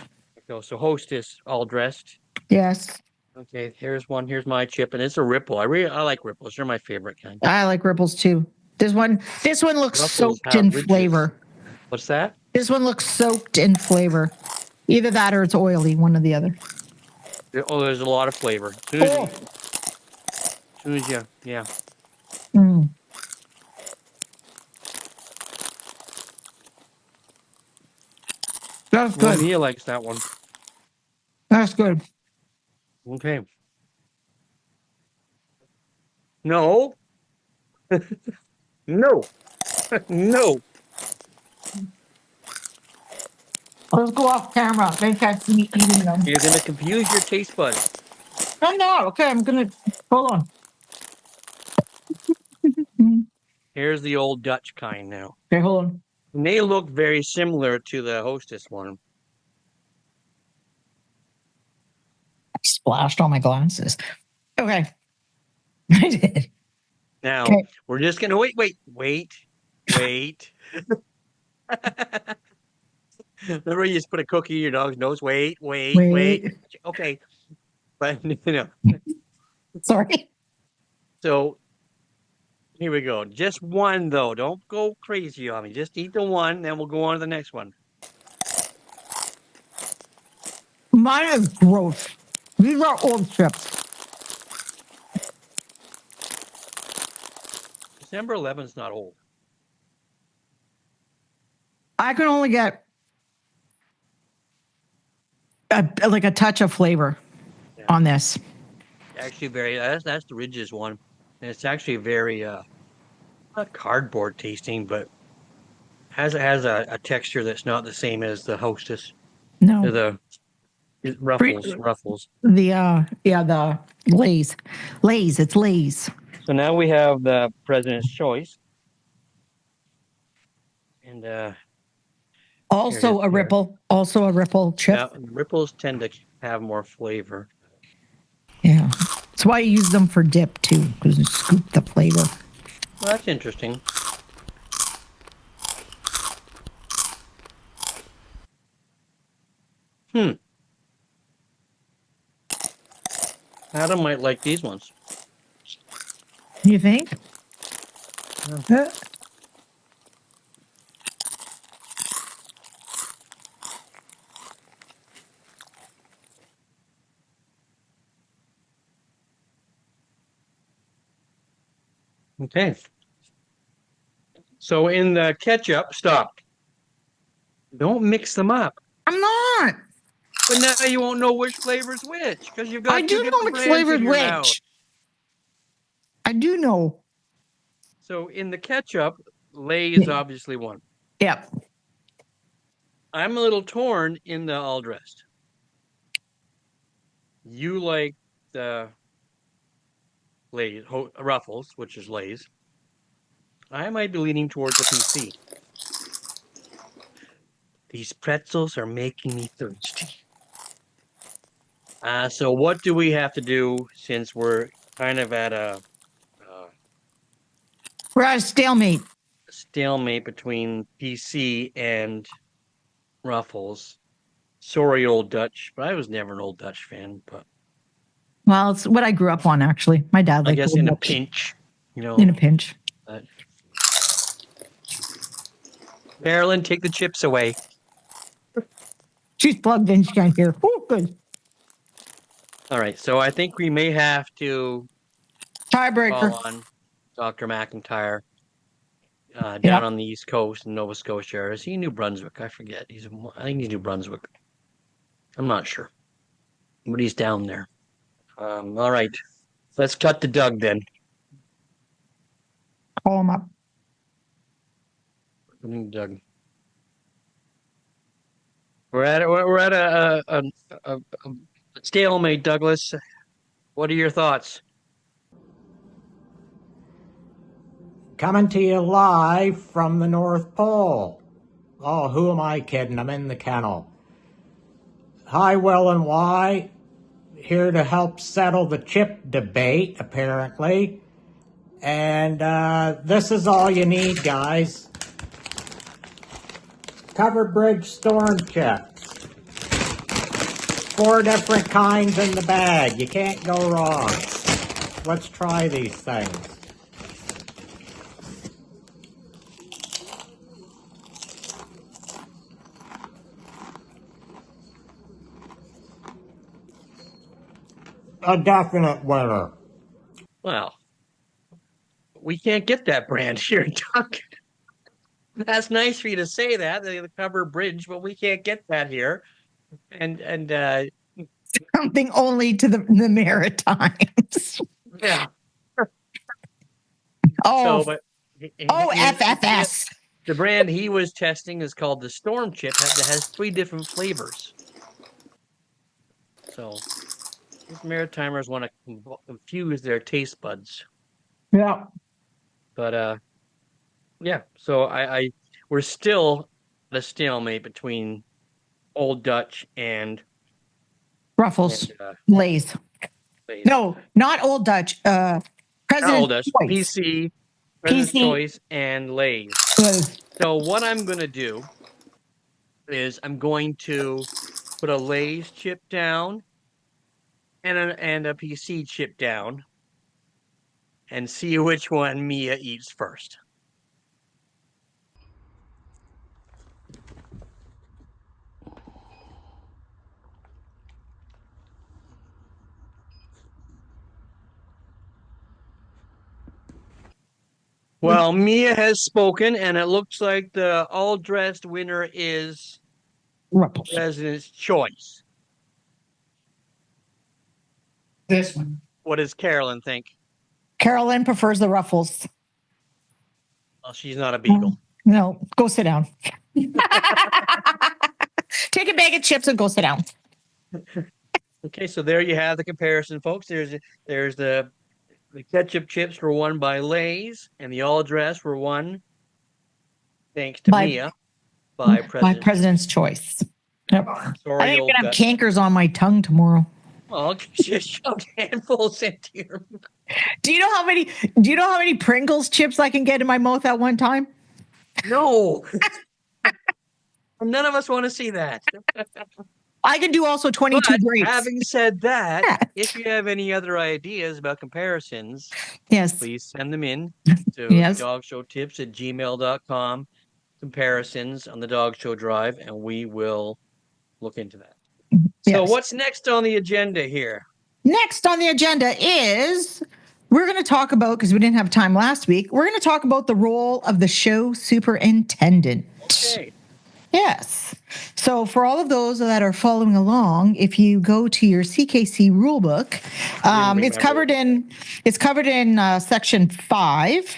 Okay, so Hostess All Dressed. Yes. Okay, here's one. Here's my chip, and it's a Ripple. I like Ripples. They're my favorite kind. I like Ripples too. This one looks soaked in flavor. What's that? This one looks soaked in flavor. Either that or it's oily, one or the other. Oh, there's a lot of flavor. Yeah. Mm. That's good. Mia likes that one. That's good. Okay. No. No. No. Let's go off camera. They can't see me eating them. You're going to confuse your taste buds. I'm not. Okay, I'm going to... Hold on. Here's the Old Dutch kind now. Okay, hold on. And they look very similar to the Hostess one. I splashed on my glasses. Okay. I did. Now, we're just going to wait. Remember, you just put a cookie in your dog's nose. Wait. Okay, but Sorry. So here we go. Just one though. Don't go crazy on me. Just eat the one, then we'll go on to the next one. Mine is gross. These are old chips. December 11th is not old. I can only get like a touch of flavor on this. Actually, that's the Ridges one, and it's actually very not cardboard tasting, but has a texture that's not the same as the Hostess. No, The Ruffles. The Lay's. It's Lay's. So now we have the President's Choice, and Also a ripple chip. yeah, ripples tend to have more flavor. Yeah, that's why I use them for dip too, because you scoop the flavor. Well, that's interesting. Adam might like these ones. You think? Yeah. Okay. So in the ketchup, stop. Don't mix them up. I'm not. But now you won't know which flavor's which because you've got I do know which flavor's which. I do know. So in the ketchup, Lay is obviously one. Yep. I'm a little torn in the all dressed. You like the Lay's Ruffles, which is Lay's. I might be leaning towards the PC. These pretzels are making me thirsty. So what do we have to do since we're kind of at a we're at a stalemate. Stalemate between PC and Ruffles. Sorry, Old Dutch, but I was never an Old Dutch fan. But well, it's what I grew up on. Actually, my dad liked. I guess in a pinch, In a pinch. Marilyn, take the chips away. She's plugged in. She can't hear. Oh, good. All right, so I think we may have to tiebreaker call on Dr. McIntyre down on the East Coast in Nova Scotia. Or is he New Brunswick? I forget. I think he's New Brunswick. I'm not sure, but he's down there. All right, let's cut to Doug then. Call him up. Doug. We're at a stalemate, Douglas. What are your thoughts? Coming to you live from the North Pole. Oh, who am I kidding? I'm in the kennel. Hi, Will and Y. Here to help settle the chip debate, apparently. And this is all you need, guys. Covered Bridge Storm Chips. 4 different kinds in the bag. You can't go wrong. Let's try these things. A definite winner. Well, we can't get that brand here, Doug. That's nice for you to say that, the Cover Bridge, but we can't get that here. And something only to the Maritimes. Yeah. FFS. The brand he was testing is called the Storm Chip. That has 3 different flavors. So these Maritimers want to confuse their taste buds. Yeah. But yeah. So we're still at a stalemate between Old Dutch and Ruffles. Lay's. No, not Old Dutch. President's Old Dutch. Choice. PC. President's Choice and Lay's. So what I'm going to do is I'm going to put a Lay's chip down and a PC chip down and see which one Mia eats first. Well, Mia has spoken, and it looks like the all-dressed winner is Ruffles. President's choice. This one. What does Carolyn think? Carolyn prefers the ruffles. Well, she's not a beagle. No, go sit down. Take a bag of chips and go sit down. Okay, so there you have the comparison, folks. There's the ketchup chips were won by Lay's, and the all dress were won thanks to Mia by President's choice. Yep. Sorry, I think I'm gonna have cankers on my tongue tomorrow. Well, just shoved handfuls into your mouth. Do you know how many Pringles chips I can get in my mouth at one time? No. None of us want to see that. I can do also 22 grapes. Having said that, if you have any other ideas about comparisons, yes, please send them in to dogshowtips@gmail.com. Comparisons on the Dog Show Drive, and we will look into that. So what's next on the agenda here? Next on the agenda is we're going to talk about, because we didn't have time last week, we're going to talk about the role of the show superintendent. Okay. Yes. So for all of those that are following along, if you go to your CKC rulebook, it's covered in section 5.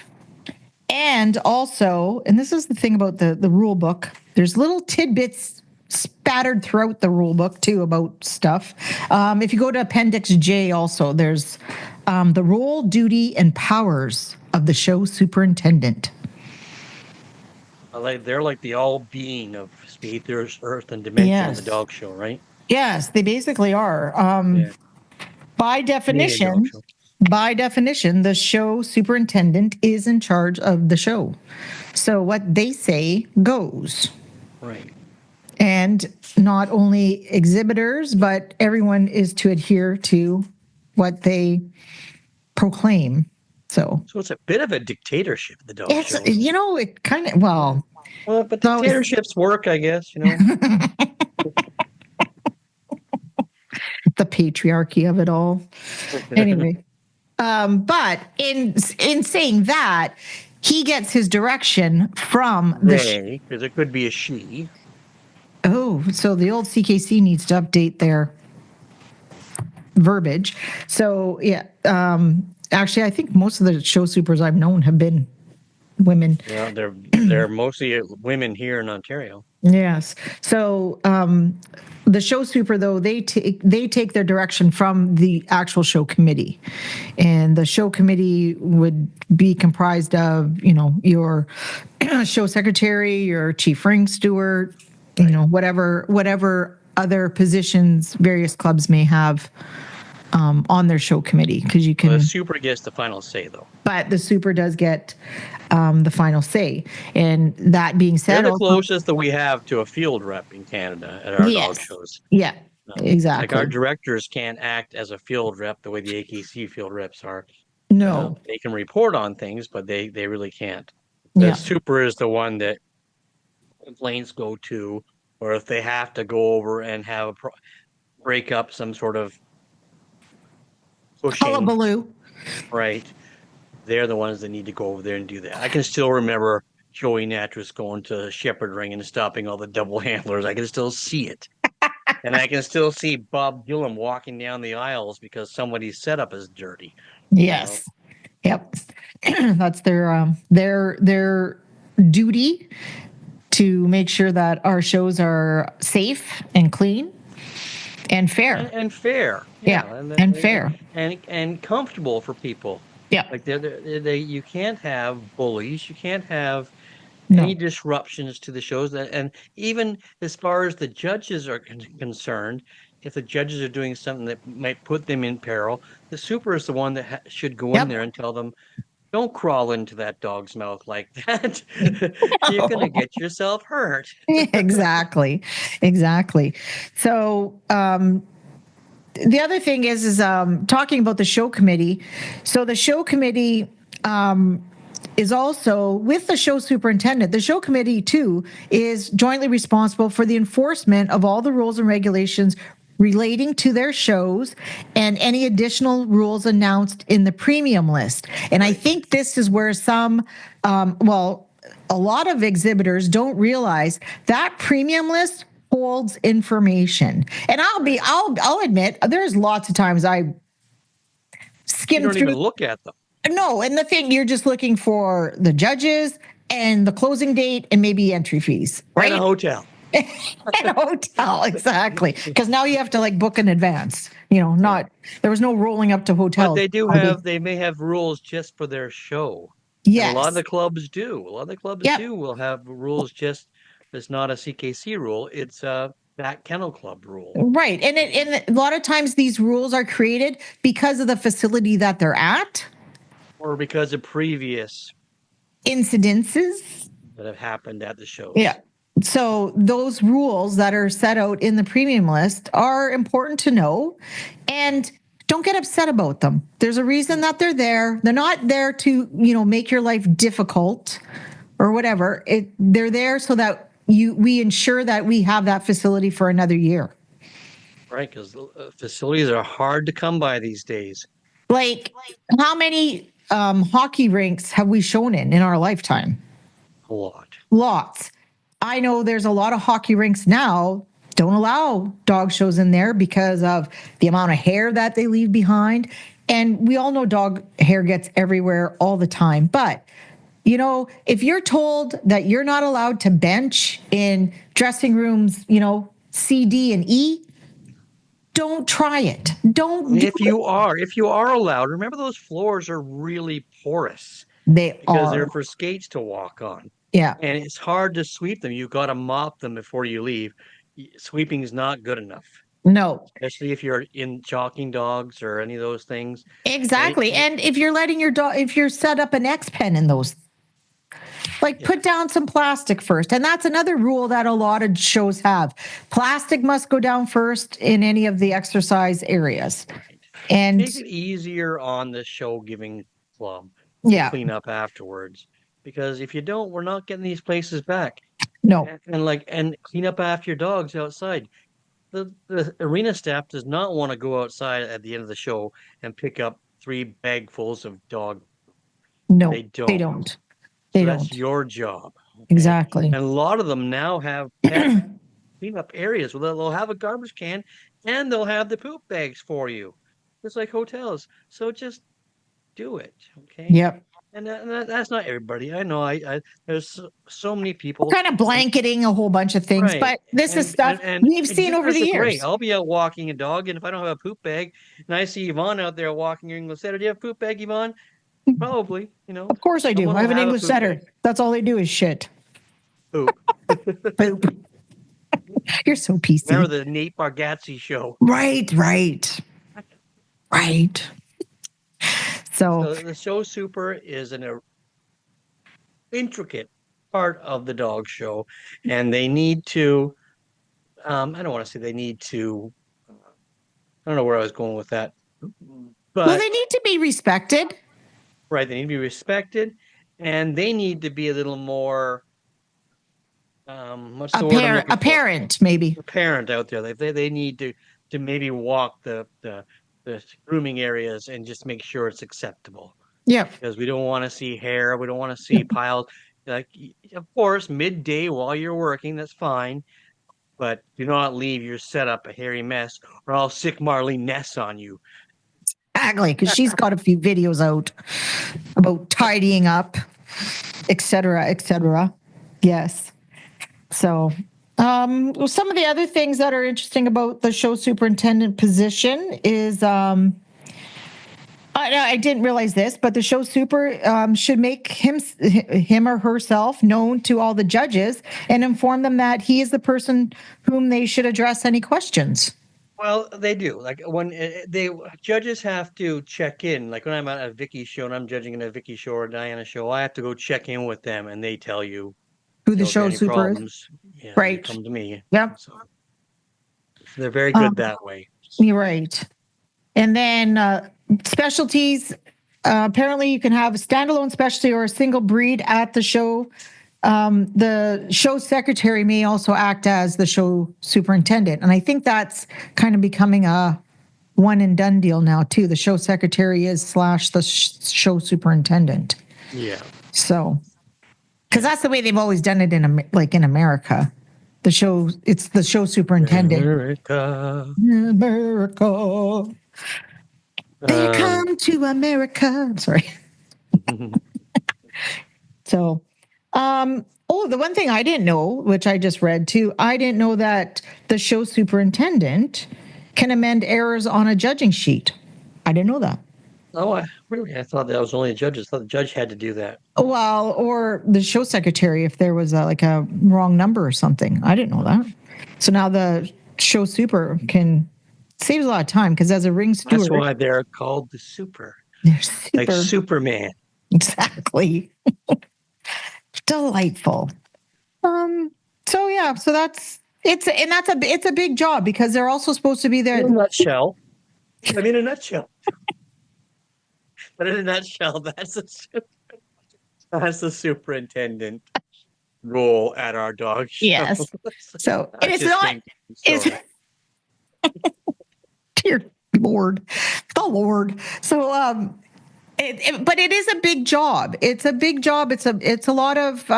And also, and this is the thing about the rule book, there's little tidbits spattered throughout the rule book too about stuff. If you go to Appendix J also, there's the role, duty, and powers of the show superintendent. They're like the all-being of space, earth, and dimension of the dog show, right? Yes, they basically are. By definition, the show superintendent is in charge of the show. So what they say goes. Right. And not only exhibitors, but everyone is to adhere to what they proclaim. So it's a bit of a dictatorship, the dog show. You know, it kind of, well, but dictatorships work, I guess, you know. The patriarchy of it all. Anyway. But in saying that, he gets his direction from the because it could be a she. Oh, so the old CKC needs to update their verbiage. So yeah, actually, I think most of the show supers I've known have been women. Yeah, they're mostly women here in Ontario. Yes. So the show super, though, they take their direction from the actual show committee, and the show committee would be comprised of, you know, your show secretary, your chief ring steward, you know, whatever other positions various clubs may have on their show committee, because you can. Well, the super gets the final say, though. But the super does get the final say, and that being said, they're the closest that we have to a field rep in Canada at our dog shows. Yeah, exactly. Like our directors can't act as a field rep the way the AKC field reps are. No, they can report on things, but they really can't. The super is the one that complaints go to, or if they have to go over and have break up some sort of pushing. Hullabaloo. Right. They're the ones that need to go over there and do that. I can still remember Joey Natras going to Shepherd Ring and stopping all the double handlers. I can still see it. And I can still see Bob Gillum walking down the aisles because somebody's setup is dirty. Yes. You know? Yep. That's their duty to make sure that our shows are safe and clean and fair. And fair. Yeah. And fair. And comfortable for people. Yeah. Like you can't have bullies. You can't have any disruptions to the shows. And even as far as the judges are concerned, if the judges are doing something that might put them in peril, the super is the one that should go in there and tell them, Don't crawl into that dog's mouth like that. You're going to get yourself hurt. Exactly. So, the other thing is talking about the show committee. So the show committee is also with the show superintendent. The show committee too is jointly responsible for the enforcement of all the rules and regulations relating to their shows and any additional rules announced in the premium list. And I think this is where some, a lot of exhibitors don't realize that premium list holds information. And I'll admit, there's lots of times I skim You don't through. even look at them. No, and the thing, you're just looking for the judges and the closing date and maybe entry fees, right? And a hotel. And a hotel, exactly. Because now you have to like book in advance. There was no rolling up to hotels. But they may have rules just for their show. Yes. And a lot of the clubs do. Will have rules just, it's not a CKC rule, it's that kennel club rule. Right. And a lot of times these rules are created because of the facility that they're at. Or because of previous incidences that have happened at the shows. Yeah. So those rules that are set out in the premium list are important to know, and don't get upset about them. There's a reason that they're there. They're not there to, make your life difficult or whatever. They're there so that we ensure that we have that facility for another year. Right, because facilities are hard to come by these days. Like how many hockey rinks have we shown in our lifetime? A lot. Lots. I know there's a lot of hockey rinks now don't allow dog shows in there because of the amount of hair that they leave behind. And we all know dog hair gets everywhere all the time. But, if you're told that you're not allowed to bench in dressing rooms, C, D, and E, don't try it. If you are allowed, remember those floors are really porous. Because they're for skates to walk on. Yeah. And it's hard to sweep them. You've got to mop them before you leave. Sweeping is not good enough. No. Especially if you're in chalking dogs or any of those things. Exactly. Right? And if you're letting your dog, if you're set up an X pen in those, put down some plastic first. And that's another rule that a lot of shows have. Plastic must go down first in any of the exercise areas. Right. And make it easier on the show giving club. Yeah. Clean up afterwards. Because if you don't, we're not getting these places back. No. And clean up after your dogs outside. The arena staff does not want to go outside at the end of the show and pick up 3 bagfuls of dog. No, they don't. They don't. That's your job. Okay? Exactly. And a lot of them now have clean up areas where they'll have a garbage can and they'll have the poop bags for you. Just like hotels. So just do it. Okay. Yep. And that's not everybody. I know. There's so many people. We're kind of blanketing a whole bunch of things, right. But this is stuff we've seen over the years. Great. I'll be out walking a dog, and if I don't have a poop bag, and I see Yvonne out there walking your English setter, do you have a poop bag, Yvonne? Probably. Of course I do. I have an English setter. That's all they do is shit. Poop. Poop. You're so PC. Remember the Nate Bargatze show? Right. So the show super is an intricate part of the dog show, and they need to. I don't want to say they need to. I don't know where I was going with that, but they need to be respected. Right, they need to be respected, and they need to be a little more. What's the word? Apparent, maybe. Apparent out there. They need to maybe walk the grooming areas and just make sure it's acceptable. Yeah. Because we don't want to see hair. We don't want to see piles. Of course, midday while you're working, that's fine. But do not leave your setup a hairy mess or I'll sick Marlene Ness on you. Exactly, because she's got a few videos out about tidying up, etc., etc. Yes. So some of the other things that are interesting about the show superintendent position is I didn't realize this, but the show super should make him or herself known to all the judges and inform them that he is the person whom they should address any questions. Well, they do. Like when they judges have to check in. Like when I'm at a Vicky show and I'm judging in a Vicky show or Diana show, I have to go check in with them, and they tell you, Who the if you show have any super is. problems, yeah, you Right. come to me. Yep. So they're very good that way. You're right. And then specialties. Apparently, you can have a standalone specialty or a single breed at the show. The show secretary may also act as the show superintendent. And I think that's kind of becoming a one and done deal now, too. The show secretary is / the show superintendent. Yeah. So, because that's the way they've always done it in America. It's the show superintendent. America. They come to America. I'm sorry. So, the one thing I didn't know, which I just read too, I didn't know that the show superintendent can amend errors on a judging sheet. I didn't know that. Oh, I thought that was only the judges. I thought the judge had to do that. Well, or the show secretary if there was a wrong number or something. I didn't know that. So now the show super saves a lot of time because as a ring steward, that's why they're called the super. They're super. Like Superman. Exactly. Delightful. So yeah, so it's a big job because they're also supposed to be there. In a nutshell. But in a nutshell, that's the superintendent role at our dog show. Yes. So it's not. It's dear Lord, the Lord. So but it is a big job. It's a big job. It's a lot of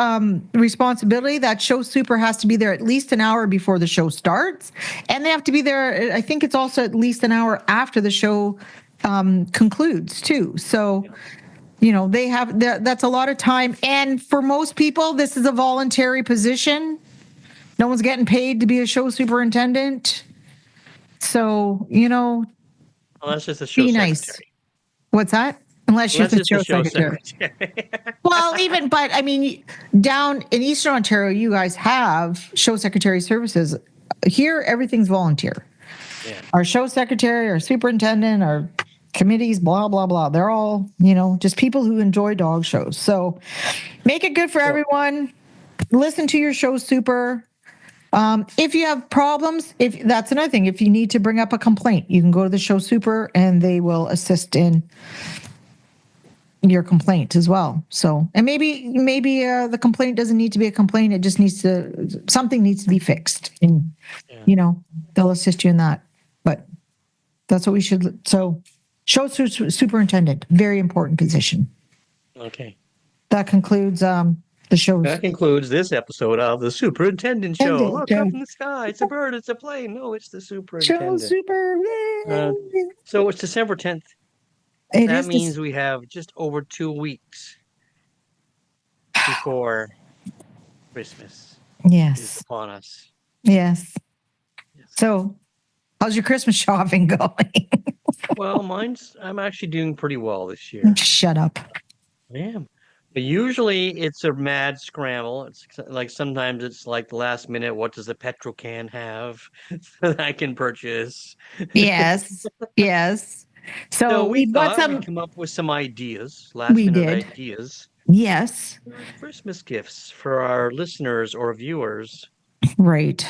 responsibility. That show super has to be there at least an hour before the show starts, and they have to be there. I think it's also at least an hour after the show concludes too. So, they have that's a lot of time. And for most people, this is a voluntary position. No one's getting paid to be a show superintendent. So, well, that's just a show be secretary. Nice. What's that? Unless you're the show secretary. Well, but I mean, down in Eastern Ontario, you guys have show secretary services. Here, everything's volunteer. Yeah. Our show secretary, our superintendent, our committees, blah, blah, blah. They're all, just people who enjoy dog shows. So make it good for everyone. Listen to your show super. If you have problems, that's another thing. If you need to bring up a complaint, you can go to the show super and they will assist in your complaint as well. So, and maybe the complaint doesn't need to be a complaint. It just something needs to be fixed, and they'll assist you in that. But that's what we should. So, show superintendent, very important position. Okay. That concludes the show. That concludes this episode of the Superintendent Show. Look up in the sky. It's a bird. It's a plane. No, it's the superintendent. Show super. So it's December 10th. That means we have just over 2 weeks before Christmas. Is upon us. Yes. So, how's your Christmas shopping going? Well, I'm actually doing pretty well this year. Shut up. I am. But usually it's a mad scramble. It's like sometimes it's like the last minute. What does the petrol can have that I can purchase? Yes. Yes. So we got thought we'd come up with some ideas, last minute ideas. Yes. Christmas gifts for our listeners or viewers. Right.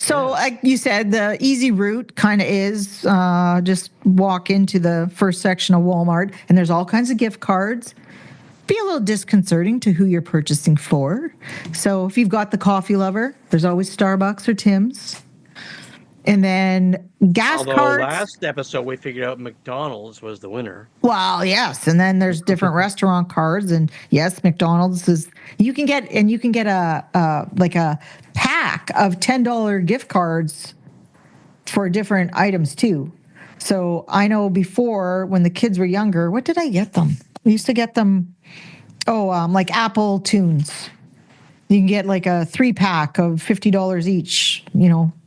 So like you said, the easy route kind of is just walk into the first section of Walmart and there's all kinds of gift cards. Be a little disconcerting to who you're purchasing for. So if you've got the coffee lover, there's always Starbucks or Tim's. And then gas cards. Last episode we figured out McDonald's was the winner. Well, yes, and then there's different restaurant cards, and yes, McDonald's is. You can get a pack of $10 gift cards for different items too. So I know before when the kids were younger, what did I get them? I used to get them, like Apple Tunes. You can get like a 3-pack of $50 each.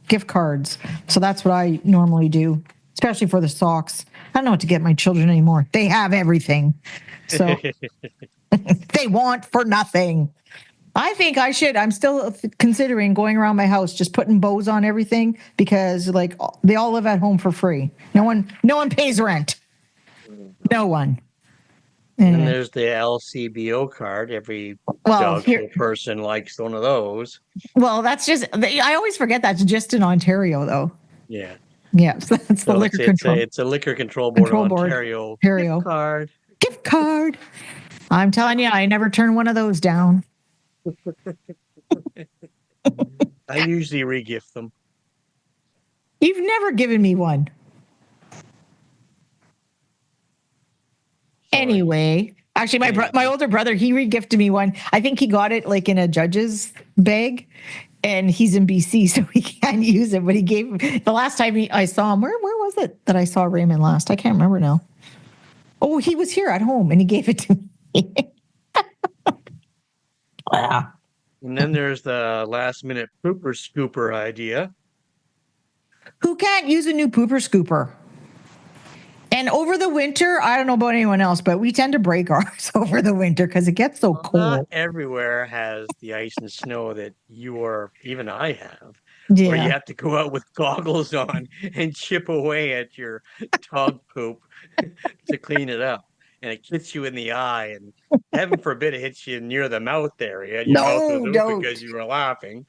Gift cards. So that's what I normally do, especially for the socks. I don't know what to get my children anymore. They have everything. So they want for nothing. I think I should. I'm still considering going around my house, just putting bows on everything because, like, they all live at home for free. No one pays rent. No one. And Anyway. there's the LCBO card. Every Well, dog show person likes one of those. Well, that's just. I always forget that's just in Ontario, though. Yeah. Yeah, so that's the So liquor control. it's a liquor control board of Ontario. Gift card. Gift card. I'm telling you, I never turn one of those down. I usually re-gift them. You've never given me one. Sorry. Anyway, actually, my older brother, he re-gifted me one. I think he got it like in a judge's bag, and he's in BC, so he can't use it. But he gave the last time I saw him. Where was it that I saw Raymond last? I can't remember now. Oh, he was here at home, and he gave it to me. Wow. And then there's the last minute pooper scooper idea. Who can't use a new pooper scooper? And over the winter, I don't know about anyone else, but we tend to break ours over the winter because it gets so cold. Not everywhere has the ice and snow that you or even I have. Yeah. Where you have to go out with goggles on and chip away at your dog poop to clean it up. And it hits you in the eye, and heaven forbid it hits you near the mouth area. And your mouth was open because you were laughing.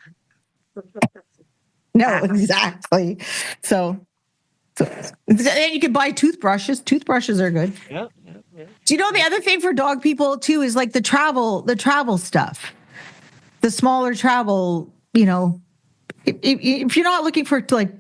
No, exactly. So and you can buy toothbrushes. Toothbrushes are good. Yeah. Do you know the other thing for dog people too is like the travel stuff, the smaller travel. You know, if you're not looking for like,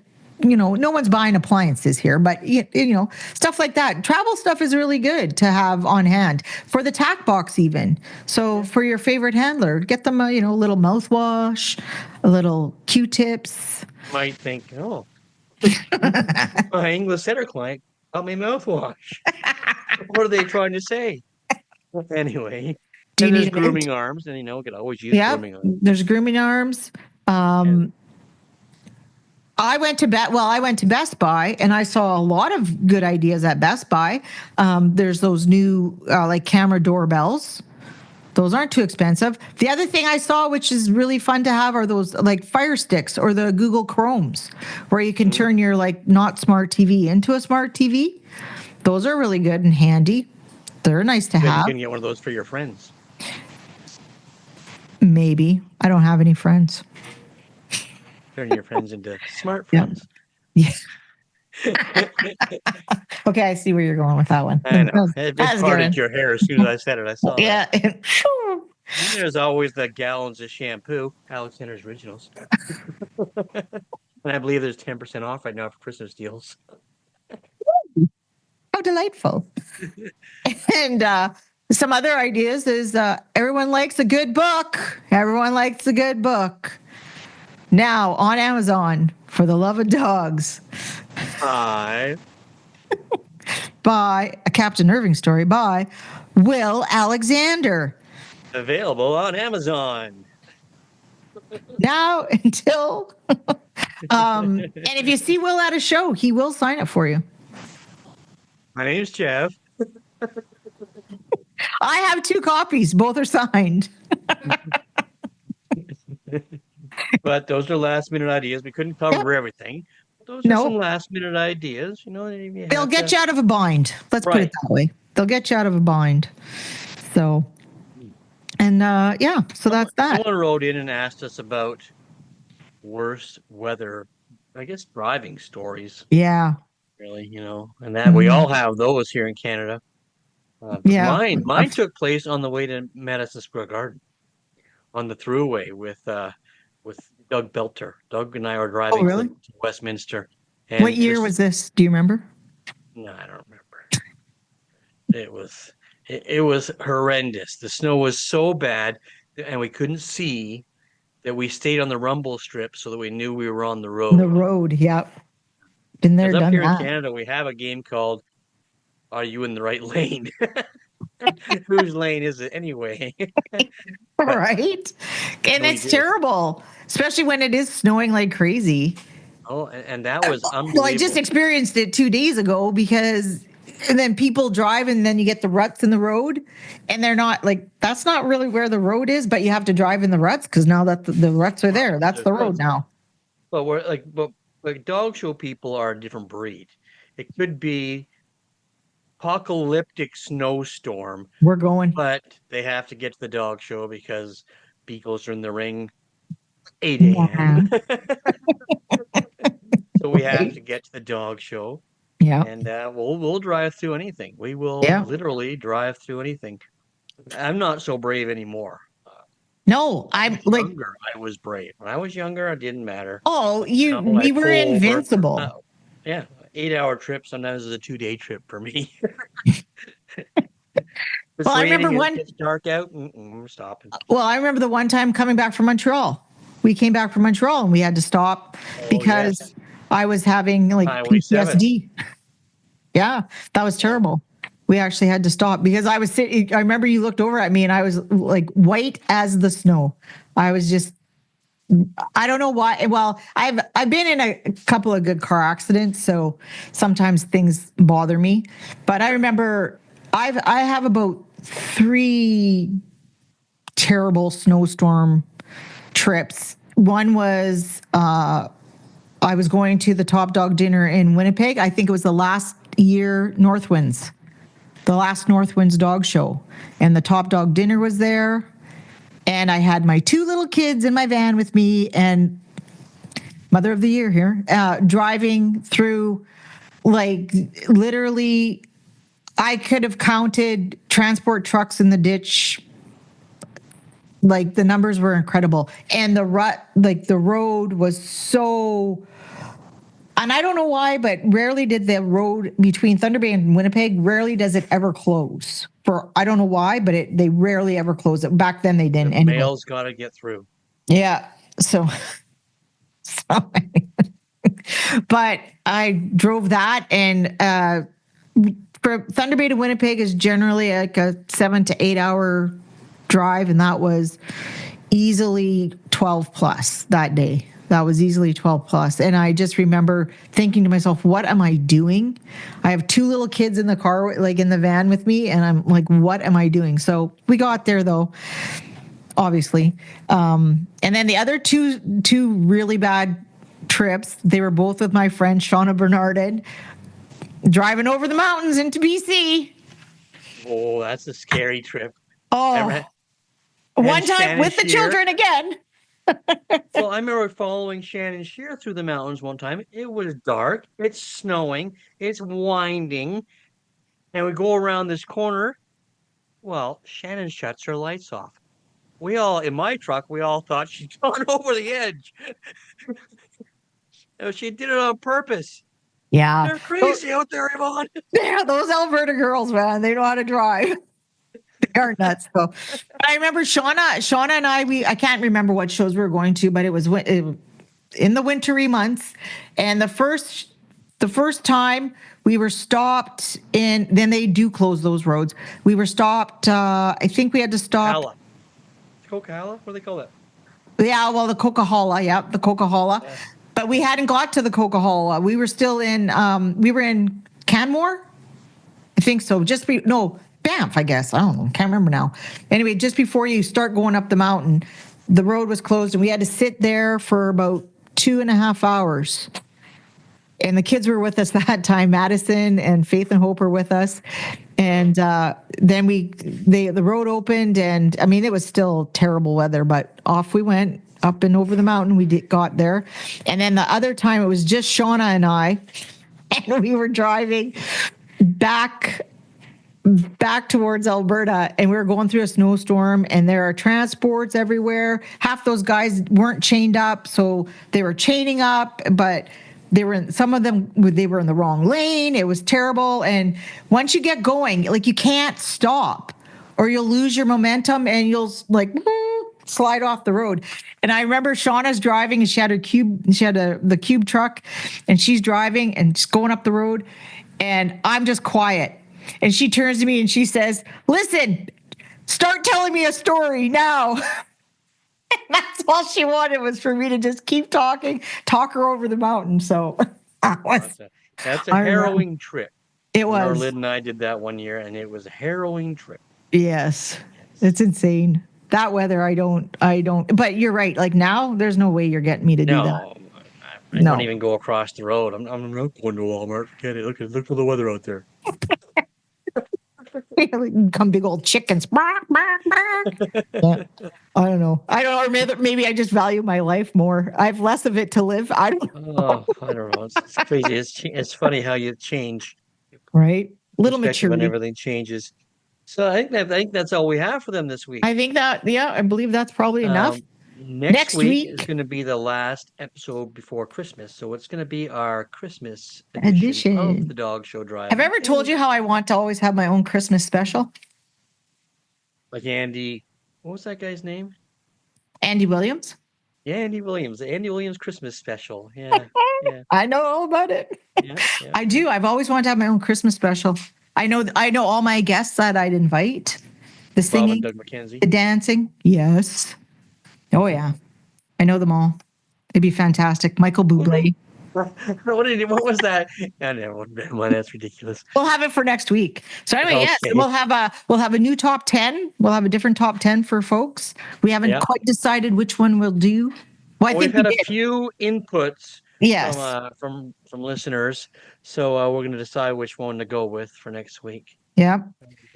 you know, no one's buying appliances here, but you know, stuff like that. Travel stuff is really good to have on hand for the tack box even. So for your favorite handler, get them a little mouthwash, a little Q-tips. Might think, oh, my English setter client got me mouthwash. What are they trying to say? Anyway, there's grooming arms, and you could always use grooming arms. There's grooming arms. I went to Best Buy, and I saw a lot of good ideas at Best Buy. There's those new like camera doorbells. Those aren't too expensive. The other thing I saw, which is really fun to have, are those like Fire Sticks or the Google Chromes, where you can turn your like not smart TV into a smart TV. Those are really good and handy. They're nice to have. You can get one of those for your friends. Maybe. I don't have any friends. Turn your friends into smart friends. Yeah. Okay, I see where you're going with that one. I know. It parted your hair as soon as I said it. I saw yeah. that. There's always the gallons of shampoo, Alexander's Originals. And I believe there's 10% off right now for Christmas deals. How delightful. And some other ideas is everyone likes a good book. Everyone likes a good book. Now on Amazon, For the Love of Dogs. By a Captain Irving story by Will Alexander. Available on Amazon. Now until and if you see Will at a show, he will sign it for you. My name's Jeff. I have 2 copies. Both are signed. But those are last minute ideas. We couldn't cover everything. Those are some last minute ideas. They'll get you out of a bind. Let's put it that way. They'll get you out of a bind. So, and so that's that. Someone wrote in and asked us about worst weather, I guess, driving stories. Yeah. Really, and that we all have those here in Canada. Mine took place on the way to Madison Square Garden on the thruway with Doug Belter. Doug and I were driving to Westminster. And what year was this? Do you remember? No, I don't remember. It was horrendous. The snow was so bad, and we couldn't see that we stayed on the rumble strip so that we knew we were on the road. The road, yep. Been there, done up here that. In Canada, we have a game called "Are You in the Right Lane?" Whose lane is it anyway? Right, and it's terrible, especially when it is snowing like crazy. Oh, and that was unbelievable. Well, I just experienced it 2 days ago because and then people drive, and then you get the ruts in the road, and they're not like, that's not really where the road is, but you have to drive in the ruts because now that the ruts are there, that's the road now. But but dog show people are a different breed. It could be apocalyptic snowstorm, We're going. but they have to get to the dog show because Beagles are in the ring 8 a.m. So we have to get to the dog show. Yeah. And we'll drive through anything. We will literally drive through anything. I'm not so brave anymore. No, I'm like younger. I was brave. When I was younger, it didn't matter. Oh, we were invincible. Yeah, 8-hour trip sometimes is a 2-day trip for me. Well, I remember it's dark out. We're stopping. Well, I remember the one time coming back from Montreal. We came back from Montreal and we had to stop because I was having like PTSD. Yeah, that was terrible. We actually had to stop because I was sitting. I remember you looked over at me and I was like white as the snow. I was just, I don't know why. Well, I've been in a couple of good car accidents, so sometimes things bother me. But I remember I have about 3 terrible snowstorm trips. One was I was going to the Top Dog dinner in Winnipeg. I think it was the last year Northwinds. The last Northwinds dog show, and the Top Dog dinner was there, and I had my 2 little kids in my van with me, and Mother of the Year here, driving through, like, literally, I could have counted transport trucks in the ditch. Like, the numbers were incredible, and the road was so. And I don't know why, but rarely did the road between Thunder Bay and Winnipeg, rarely does it ever close. I don't know why, but they rarely ever close it. Back then they didn't. The mail's got to get through. Yeah. So but I drove that, and for Thunder Bay to Winnipeg is generally like a 7 to 8 hour drive, and that was easily 12 plus that day. That was easily 12 plus. And I just remember thinking to myself, what am I doing? I have 2 little kids in the car, like in the van with me. And I'm like, what am I doing? So we got there though, obviously. And then the other two really bad trips, they were both with my friend, Shauna Bernardin, driving over the mountains into BC. Oh, that's a scary trip. Oh, one time with the children again. Well, I remember following Shannon Shear through the mountains one time. It was dark. It's snowing. It's winding. And we go around this corner. Well, Shannon shuts her lights off. In my truck, we all thought she'd gone over the edge. She did it on purpose. Yeah. They're crazy out there, Yvonne. Yeah, those Alberta girls, man. They know how to drive. They are nuts. So I remember Shauna and I can't remember what shows we were going to, but it was in the wintry months. And the first time we were stopped then they do close those roads. We were stopped. I think we had to stop. Coquihalla? What do they call that? Yeah, well, the Coquihalla. Yeah, the Coquihalla. Yeah. But we hadn't got to the Coquihalla. We were still in. We were in Canmore. I think so. Banff, I guess. I don't know. Can't remember now. Anyway, just before you start going up the mountain, the road was closed, and we had to sit there for about 2.5 hours. And the kids were with us that time. Madison and Faith and Hope were with us. And then the road opened, and I mean, it was still terrible weather, but off we went up and over the mountain. We got there. And then the other time, it was just Shauna and I, and we were driving back towards Alberta, and we were going through a snowstorm, and there are transports everywhere. Half those guys weren't chained up, so they were chaining up, but some of them were in the wrong lane. It was terrible. And once you get going, like, you can't stop or you'll lose your momentum and you'll slide off the road. And I remember Shauna's driving, and she had the cube truck, and she's driving and just going up the road, and I'm just quiet. And she turns to me and she says, "Listen, start telling me a story now." And that's all she wanted, was for me to just keep talk her over the mountain. So that's a harrowing trip. It Remember, was. Lyd and I did that one year, and it was a harrowing trip. Yes. It's insane. That weather, I don't, but you're right. Like now, there's no way you're getting me to do that. No, I No. don't even go across the road. I'm not going to Walmart. Forget it. Look for the weather out there. Come big old chickens. Bark, bark, bark. Yeah. I don't know. Or maybe I just value my life more. I have less of it to live. I don't know. Oh, I don't know. It's crazy. It's funny how you change Right? Little perspective on maturity. everything changes. So I think that's all we have for them this week. I think that, yeah, I believe that's probably enough. Next week is going to be the last episode before Christmas, so it's going to be our Christmas edition of the Dog Show Drive. Have I ever told you how I want to always have my own Christmas special? Like Andy, what was that guy's name? Andy Williams. Yeah, Andy Williams. The Andy Williams Christmas special. Yeah, yeah. I know all about it. Yeah, I do. I've always wanted to have my own Christmas special. I know all my guests that I'd invite. The singing, Bob and Doug McKenzie. the dancing. Yes. Oh yeah. I know them all. It'd be fantastic. Michael Bublé. What was that? I never. That's ridiculous. We'll have it for next week. So anyway, yes, Okay. we'll have a new top 10. We'll have a different top 10 for folks. We haven't quite decided which one we'll do. Well, We've had a few inputs yes. from listeners, so we're going to decide which one to go with for next week. Yeah.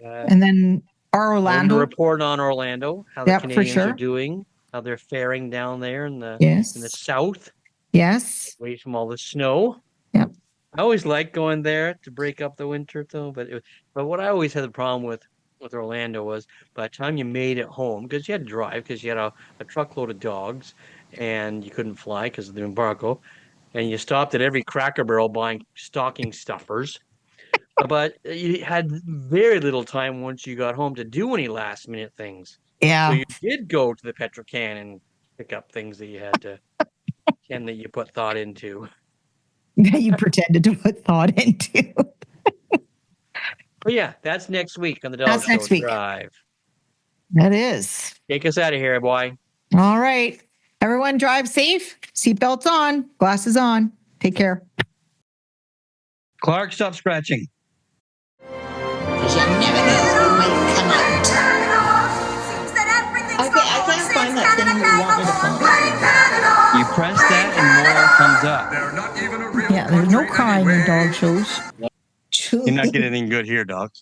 And then our Orlando report on Orlando, how the Canadians are doing, how they're faring down there in the south. Yes. Away from all the snow. Yep. I always liked going there to break up the winter, though. But what I always had the problem with Orlando was by the time you made it home, because you had to drive, because you had a truckload of dogs, and you couldn't fly because of the embargo, and you stopped at every Cracker Barrel buying stocking stuffers. But you had very little time once you got home to do any last minute things. Yeah. So you did go to the Petro-Can and pick up things that you had to. And that you put thought into. That you pretended to put thought into. But yeah, that's next week on the Dog Show Drive. That is. Take us out of here, boy. All right. Everyone drive safe. Seatbelts on. Glasses on. Take care. Clark, stop scratching. Because you never know who might come out. Okay, I can't find that thing you want me to find. You press that and more comes up. Yeah, there's no crying in dog shows. You're not getting anything good here, dog.